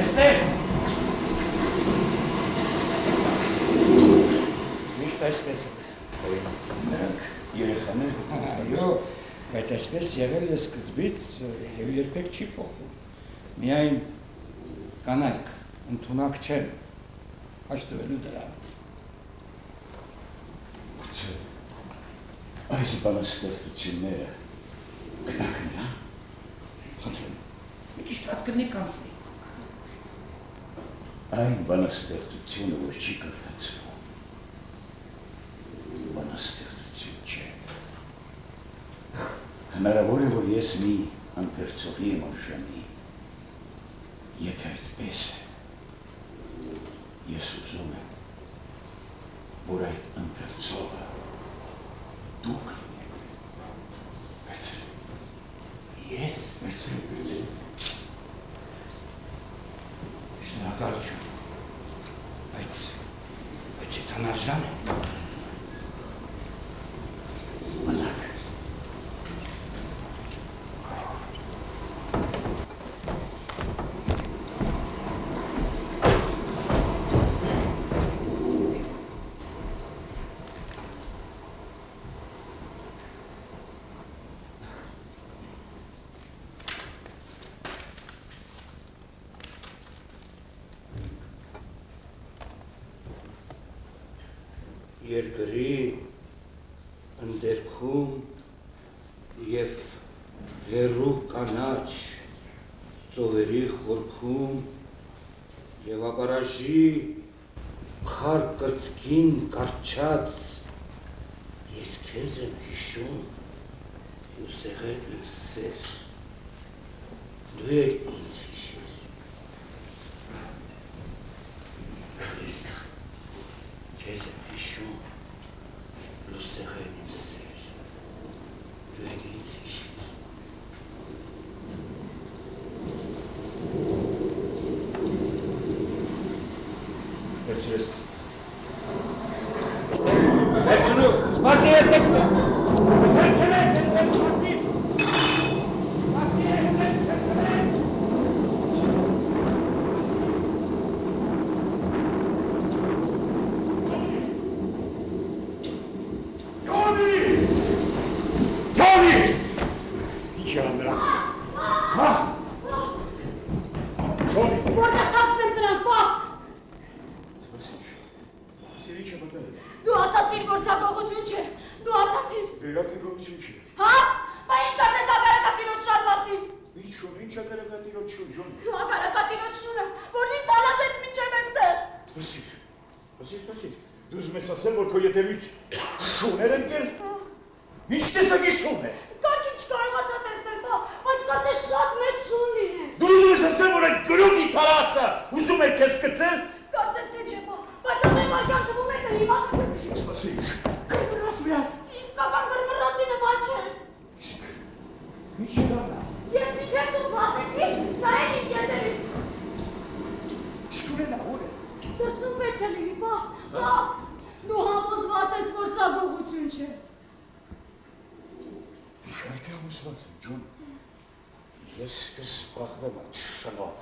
Էստեր։ Միշտ այսպես է։ Նրանք երեխաներ Այո, բայց այսպես եղել է սկզբից և երբեք չի փոխվում։ Միայն կանայք ընդունակ չեն հաշտվելու դրան։ Գուցե այս բանաստեղծությունները գնակն է, Խնդրում, մի քիչ բաց կլինի կանցնի։ այն բանաստեղծությունը, որ չի կրթացվում, բանաստեղծություն չէ։ Հնարավոր է, որ ես մի ընթերցողի եմ արժանի, եթե այդպես է, ես ուզում եմ, որ այդ ընթերցողը դուք լինեք, վերցրել, ես վերցրել, Շնորհակալություն, բայց ես անարժան եմ։ մնաք, Երկրի ընդերքում և հեռու կանաչ ծովերի խորքում և ապարաժի քար կրծքին կարճած ես քեզ եմ հիշում ու սեղեն իմ սեր, դու էլ ինձ հիշիր, ես քեզ եմ հիշում ու սեղեն իմ սեր, դու էլ ինձ հիշիր, վերցրես, վերցնու, սպասի ես տեկտը, վերցնես, եստեղ սպասի, սպասի եստեղ, վերցնես, Ջոնի, ինչ եղան նրանք, հա, Ջոնի, Որտեղ տացնեմ սրանք, պահ, սիրի չէ մտել, դու ասացիր, որ սա գողություն չէ, դու ասացիր, դերակը գողություն չէ, հա, բա ինչ կասես ագարակատիրոջ շան մասին, ինչ շուն, ինչ ակարակատիրոջ շուն, Ջոնի, ագարակատիրոջ շունը, որն ինձ հալացեց մինչև էստեղ, սպասիր, Դուզ մեզ ասեմ, որ քո ետևից շուներ ընկել։ Ինչ տեսակի շուն է։ Կարգին չկարողացա տեսնել, բայց կարծես շատ մեծ շուն լինի։ Դուզ մեզ ասեմ, որ այդ գրուգի տարածը ուզում էր քեզ գցել։ Կարծես թե չէ, բայց ամեն վարքյան թվում է, թե հիմա կգցի։ Սպասիր, գրմռած մի հատ։ Իսկական գրմռածի նման չէ։ Ինչ է դա։ Ես միջև դու բացեցի, նայել իմ ետևից։ Իսկ ուր է նա, ուր է։ Դրսում պետք է լինի, դու համոզված ես, որ սա գողություն չէ։ Իհարկե համոզված եմ, Ջոն։ Ես կսպաղվեմ այդ շնով։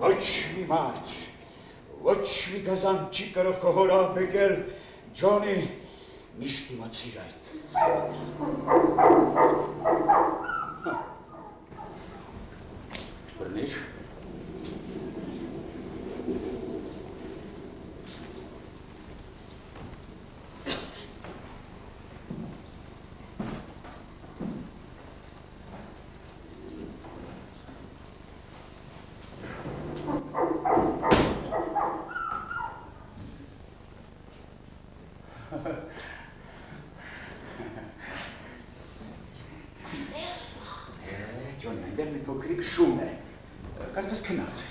Ոչ մի մարդ, ոչ մի գազան չի կարող քո հոր ահաբեկել, Ջոնի, միշտ իմացիր այդ զավակս։ Չբռնիր։ Ջոնի, այնտեղ մի փոքրիկ շուն է, կարծես քնած է։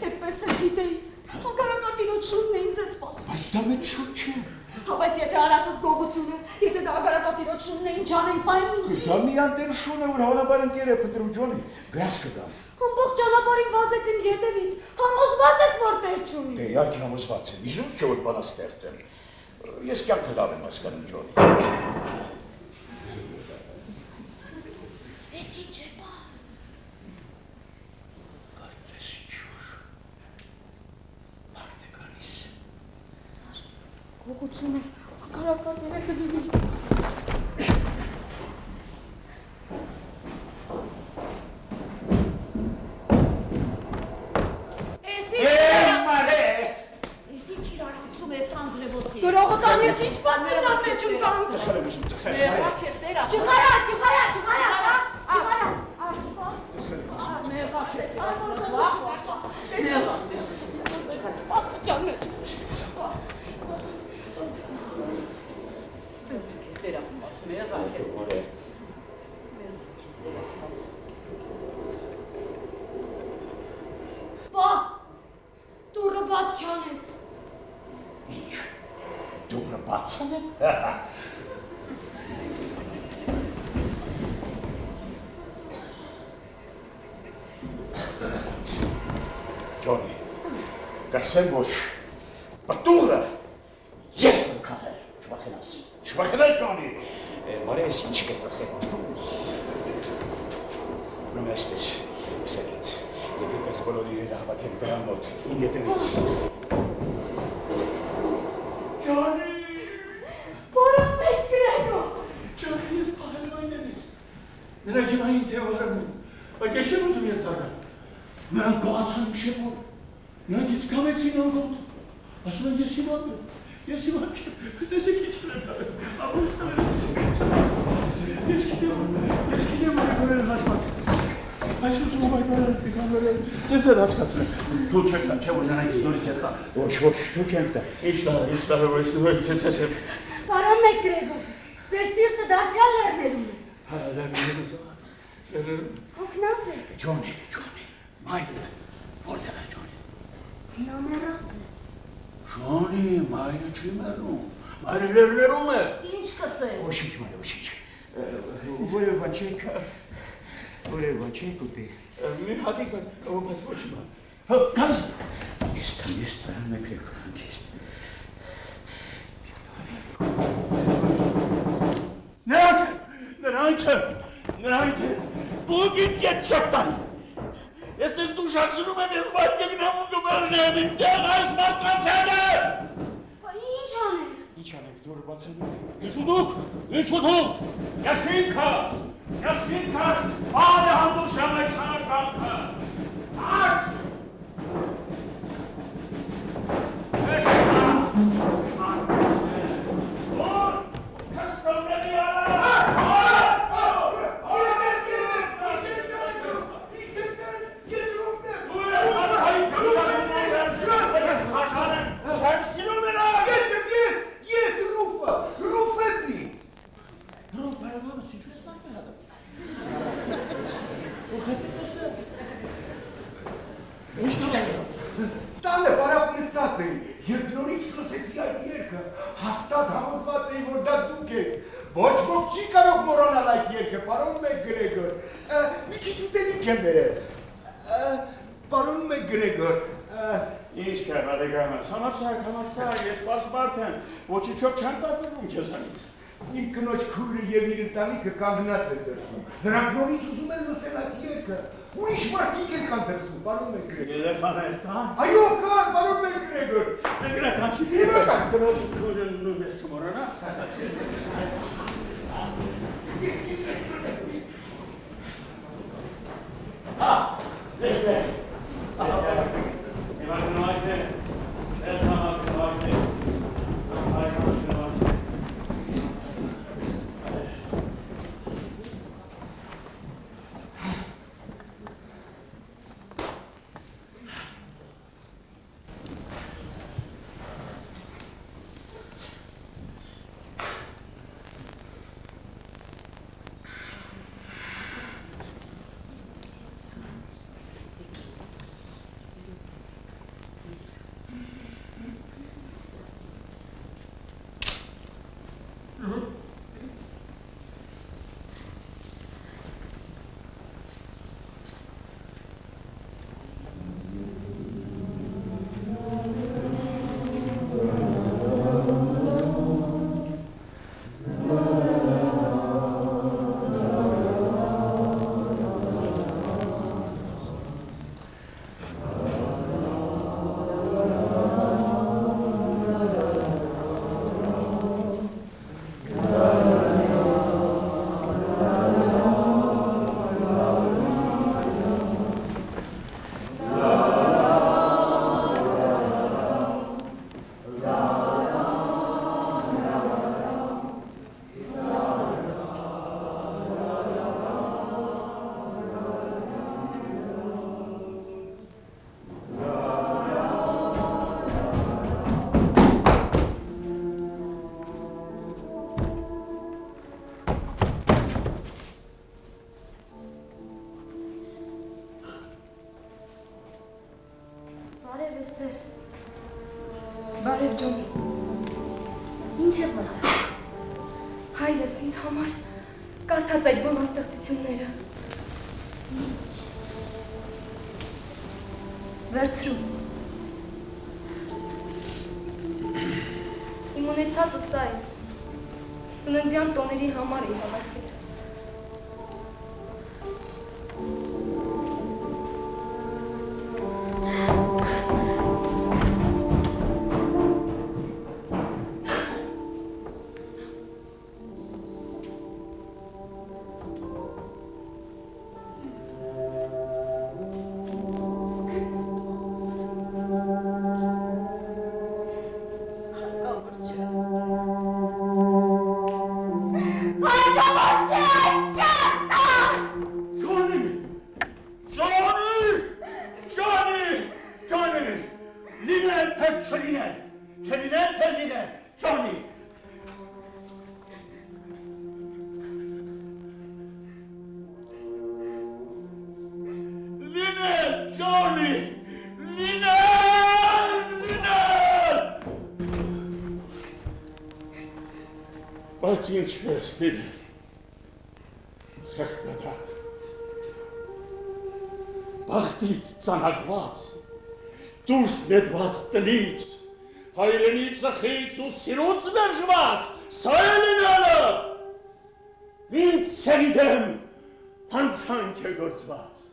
Այդպես է գիտեի, ագարակատիրոջ շունն է ինձ է սպասում։ Բայց դա մեծ շուն չէ։ Բայց եթե արածս գողություն է, եթե դա ագարակատիրոջ շունն է, ինչ անենք պային։ Դա մի անտեր շուն է, որ հավանաբար ընկեր է փնտրում Ջոնի, գրաս կդամ։ Ամբողջ ճանապարհին վազեց իմ ետևից, համոզված ես, որ տեր չունի։ Դե իհարկե համոզված եմ, իզուր չէ որ բանաստեղծ եմ։ Ես կյանքը լավ եմ հասկանում Ջոնի։ Էդ ինչ է բա։ Կարծես ինչ-որ մարդ է գալիս։ Սար, գողությունը ագարակատերը կլինի։ Գրողը կան ես ինչ պատմության մեջ եմ կան։ Մեղա քեզ տերա։ Ճղարա, շա։ Մեղա քեզ։ Պատմության մեջ։ Քեզ տերա սպաց, մեղա քեզ։ Բա, դուրը բաց չանես։ Ինչ, դուրը բաց անեմ։ Ջոնի, կասեմ, որ պտուղը ես եմ քաղել, չվախենաս, չվախենալ Ջոնի, մարես ինչ կծխել, ուրում այսպես, սեղից, եպի պես բոլոր իրերը հավաքեմ դրան մոտ, իմ ետևից։ Ջոնի! Որով մեկ գրեգո։ Ջոնի, ես պահել եմ այնտեղից։ Նրանք հիմա ինձ է վարանում, բայց ես չեմ ուզում ենթարկել։ Նրանք գողացան մի շեպոր, նրանք ինձ կամեցին անգոտ, ասում են ես հիմա չեմ, տեսեք ինչ կրեմ դարել, ես գիտեմ որ են հաշմացից, այս ուզում եմ այդմարել, պիկանորել, ձեզ էր հացկացնել, դու չեք տա, չէ որ նրանք զորից է տա։ Ոչ, դու չենք տա։ Ինչ տա, որ ես ձեզ հետ։ Պարոն մեկ գրեգո, ձեր սիրտը դարձյալ լեռներում է։ Հա, լեռներում Հոգնած է։ Ջոնի, մայրդ, որտեղ է Ջոնի։ Նա մեռած է։ Ջոնի, մայրը չի մեռնում, մայրը լեռներում է։ Ինչ կսեմ։ Ոչինչ, մայրը, ոչինչ։ Որևէ բան չեք ուտի։ Մի հատիկ, բայց ոչ մի բան։ Կազ։ Ես տարան մեկ գրեգո, հանգիստ։ Նրանք են, դուք ինձ ետ չեք տանի։ Ես ես դու շասնում եմ, ես մարդ կգնամ ու կբերնեմ, իմ տեղ այս մարդկանց հետ է։ Ինչ անենք։ Ինչ անենք, դուրը բացանում։ Ինչու դուք, ես ինքը, բան է հանդուշեմ այս հարկանքը։ Աչ։ Ես ինքը, որ կստոմնելի Ես կասկածված էի, երբ նորից լսեցի այդ երգը, հաստատ համոզված էի, որ դա դուք եք։ Ոչ ոք չի կարող մոռանալ այդ երգը, պարոն Մակգրեգոր։ Մի քիչ ուտելիք եմ բերել։ Պարոն Մակգրեգոր, Ինչ կա, բարեկամս, համարձակ, ես պարսպարդ եմ, ոչինչով չեմ տարբերվում քեզանից։ Իմ կնոջ քույրը եւ իր ընտանիքը կանգնած են դրսում։ Նրանք նորից ուզում են լսել այդ երգը։ Ուրիշ մարդիկ են կան դրսում, պարոն Մակգրեգոր։ Երեխաներ կան։ Այո, կան, պարոն Մակգրեգոր։ Դրական չի դիվական, կնոջ քույրը նույնպես չմոռանա, սակայն։ Բարև ջոն, ինչ է մնալ, հայրս ինձ համար կարդաց այդ բանաստեղծությունները, ինչ, վերցրու, իմ ունեցածը սա է, ծննդյան տոների համար է հավաքել, Բայց ինչպես դիրել, խեղկատակ, բաղթից ծանագված, դուրս նետված տնից, հայրենի ծխից ու սիրուց մերժված, սա է լինելը, ինձ ցերի դեմ հանցանք է գործված,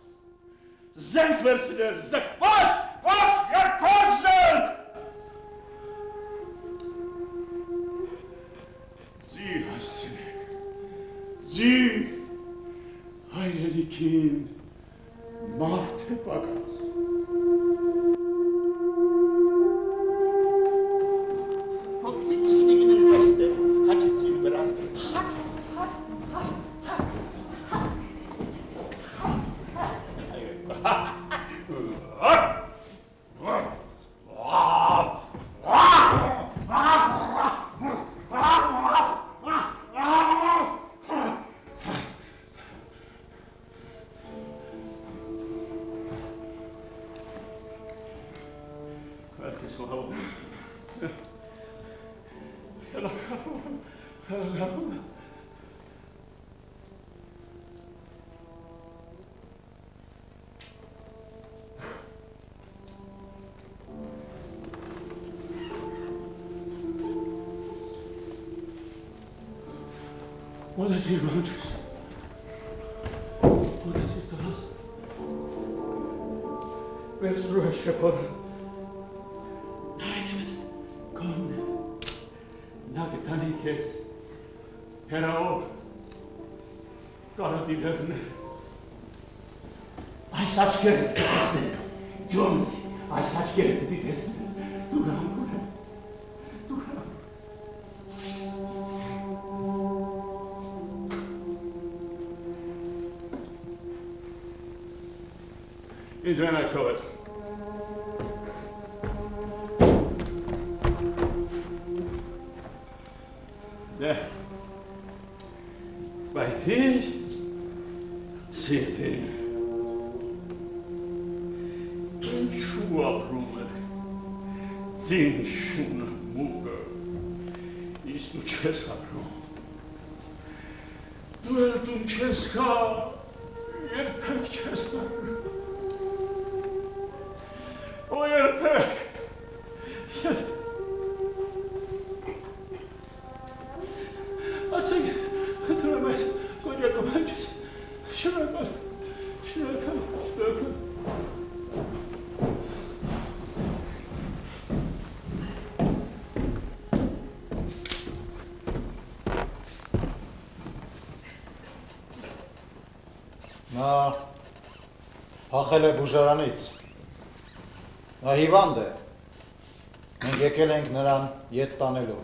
զենք վերցնել, զգված, երբակ զենք, Ձի հասցնեք, ձի հայրենիքին մարդ է պակաս։ Հոգլիկ սնիգնին վեստը հաճեցին վրազ։ Խելագարում Մոդեցիր բանջես, մոդեցիր տղաս, վերցրու ես շեպորը, նա այնևս կոնն է, նա գտանի կեզ, հերաով, կարատի լեղն է, այս աչկերը պտի տեսնեն, ջոն, այս աչկերը պտի տեսնեն, դու ռամբուր է, դու ռամբուր է, Ինձ մենակ թողել։ Դե, բայթիր, սիրտին, ինչու ապրում է, ձին շունը մուգը, իսկ դու չես ապրում, դու էլ տուն չես կա, երբեք չես ապրում, O երբեք, Արդյոք, խնդրում ես, կոջակը մանջես, շնորհակալ, Նա փախել է բուժարանից, նա հիվանդ է, մենք եկել ենք նրան ետ տանելու։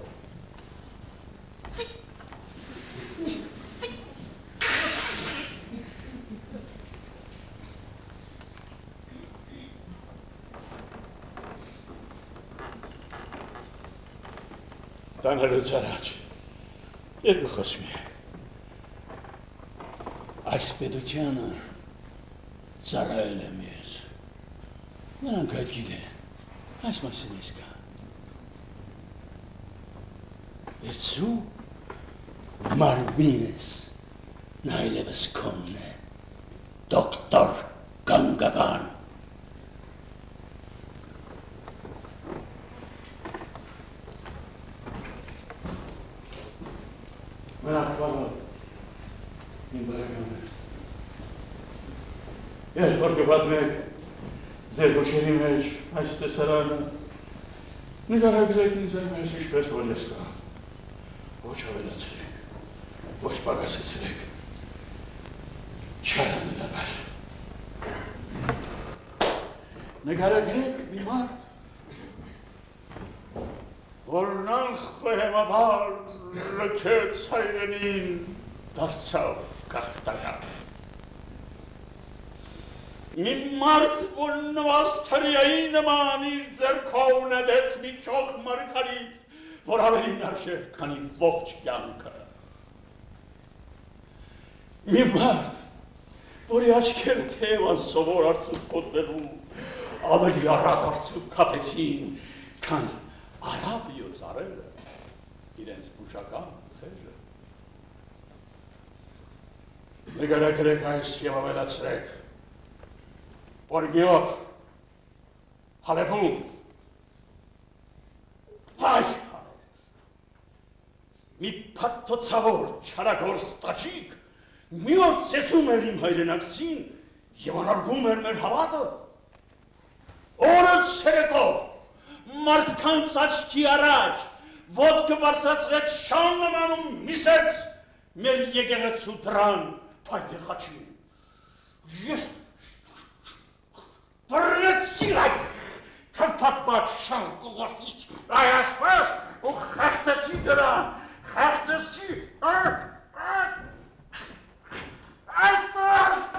Տանելուց առաջ, երկու խոսում է, այս պետությանը ծառայել եմ ես, նրանք այդ գիտեն, այս մասին ես կա, վերցրու մարմինս, նա այլևս քոնն է, դոկտոր Գանգաբան, Մենակ բանալ, իմ բարեկամներ, երբ որ կպատմեք ձեր գոշերի մեջ այս տեսարանը, նկարագրեք ինձ այնպես ինչպես որ ես կա, ոչ ավելացրեք, ոչ պակասեցրեք, չարանդաբար, նկարագրեք մի մարդ, որ նախխոհեմաբար լքեց հայրենին դարձավ գաղթական։ Մի մարդ, որ նվաստարիայի նման իր ձեռքով նետեց մի ճոխ մարգարիտ, որ ավելին արժեր, քան իր ողջ կյանքը։ Մի մարդ, որի աչքերը թեև անսովոր արցուկ կոտրելու, ավելի արագ արցուկ կապեցին, քան Արաբիո ծառերը, իրենց բուժական խեժը։ Նկարագրեք այս և ավելացրեք, որ մի օր Հալեբում վայ մի փաթթոցավոր չարագործ տաճիկ մի օր ծեծում էր իմ հայրենակցին և անարգում էր մեր հավատը։ Օրը ցերեկով մարդկանց աչքի առաջ ոտքը բարձրացրեց շան նմանում միսեց մեր եկեղեցու դռան փայտե խաչին։ Ես բռնեցի այդ թրփատված շան կողորտից այսպես ու խեղդեցի դրան, խեղդեցի այսպես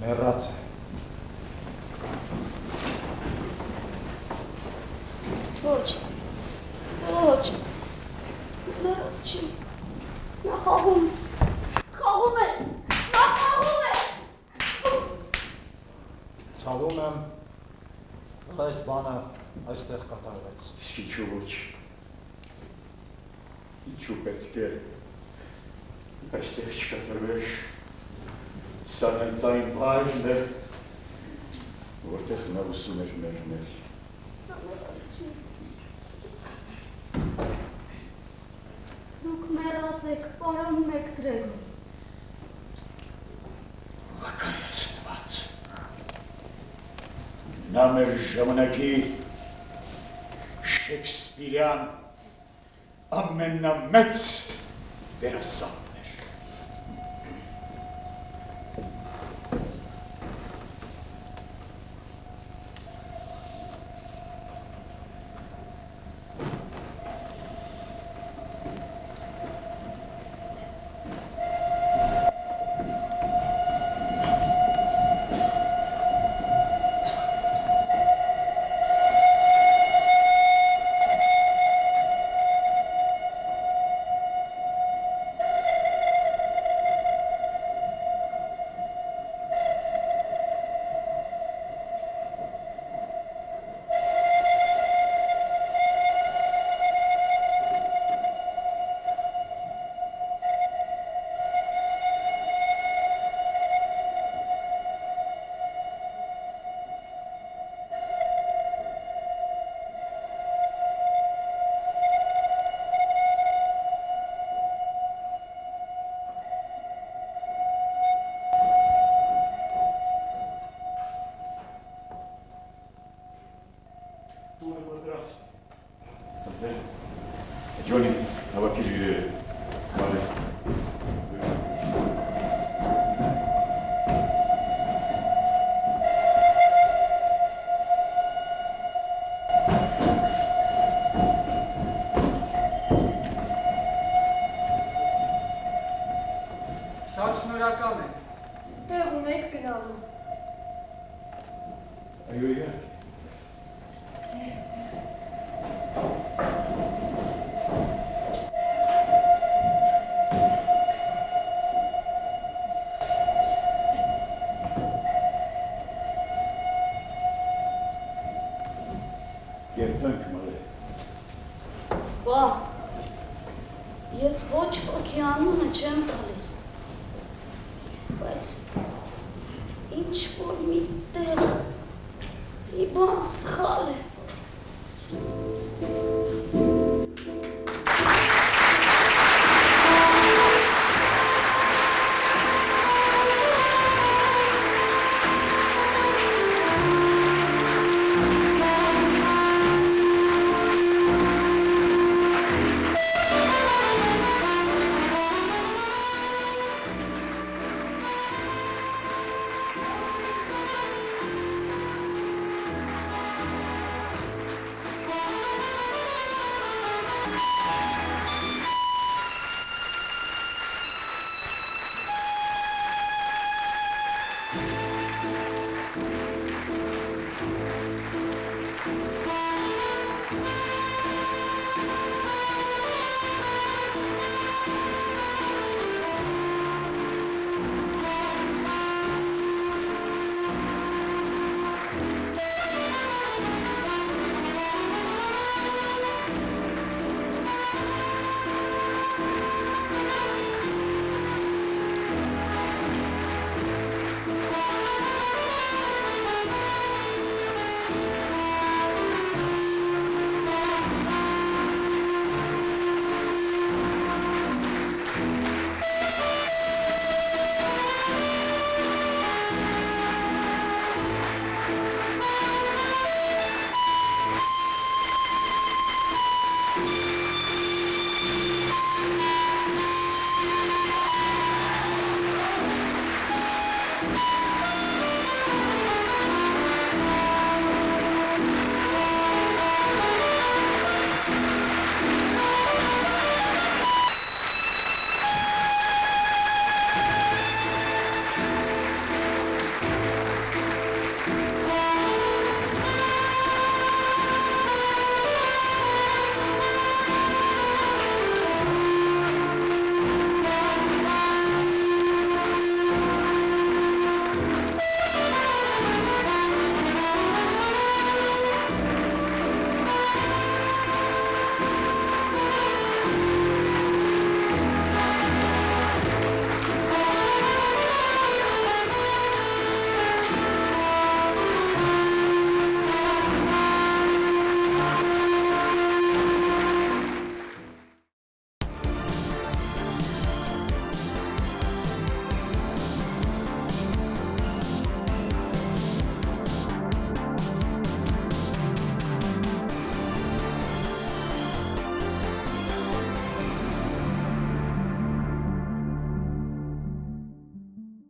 Մեռած է։ Ոչ, ոչ, մեռած չի, նա խաղում է, նա խաղում է։ Ցավում եմ, որ այս բանը այստեղ կատարվեց։ Իսկ ինչու ոչ, ինչու պետք է այստեղ չկատարվեր, սա հենց այն վայրն է, որտեղ նա ուսում էր մեռնել։ Նա մեռած չի։ Դուք մեռած եք, պարանում եք Գրեգոր։ Վկայ Աստված, նա մեր ժամանակի Շեքսպիրյան ամենամեծ դերասանն էր։ Ջոնի, հավաքիր իրերը, բարև։ Շատ շնորհակալ եմ։ Տեղում եք գնալու։ Այո, իհարկե։ Երթանք մալե։ Բա, ես ոչ ոքի անունը չեմ տալիս, բայց ինչ որ մի տեղ մի բան սխալ է։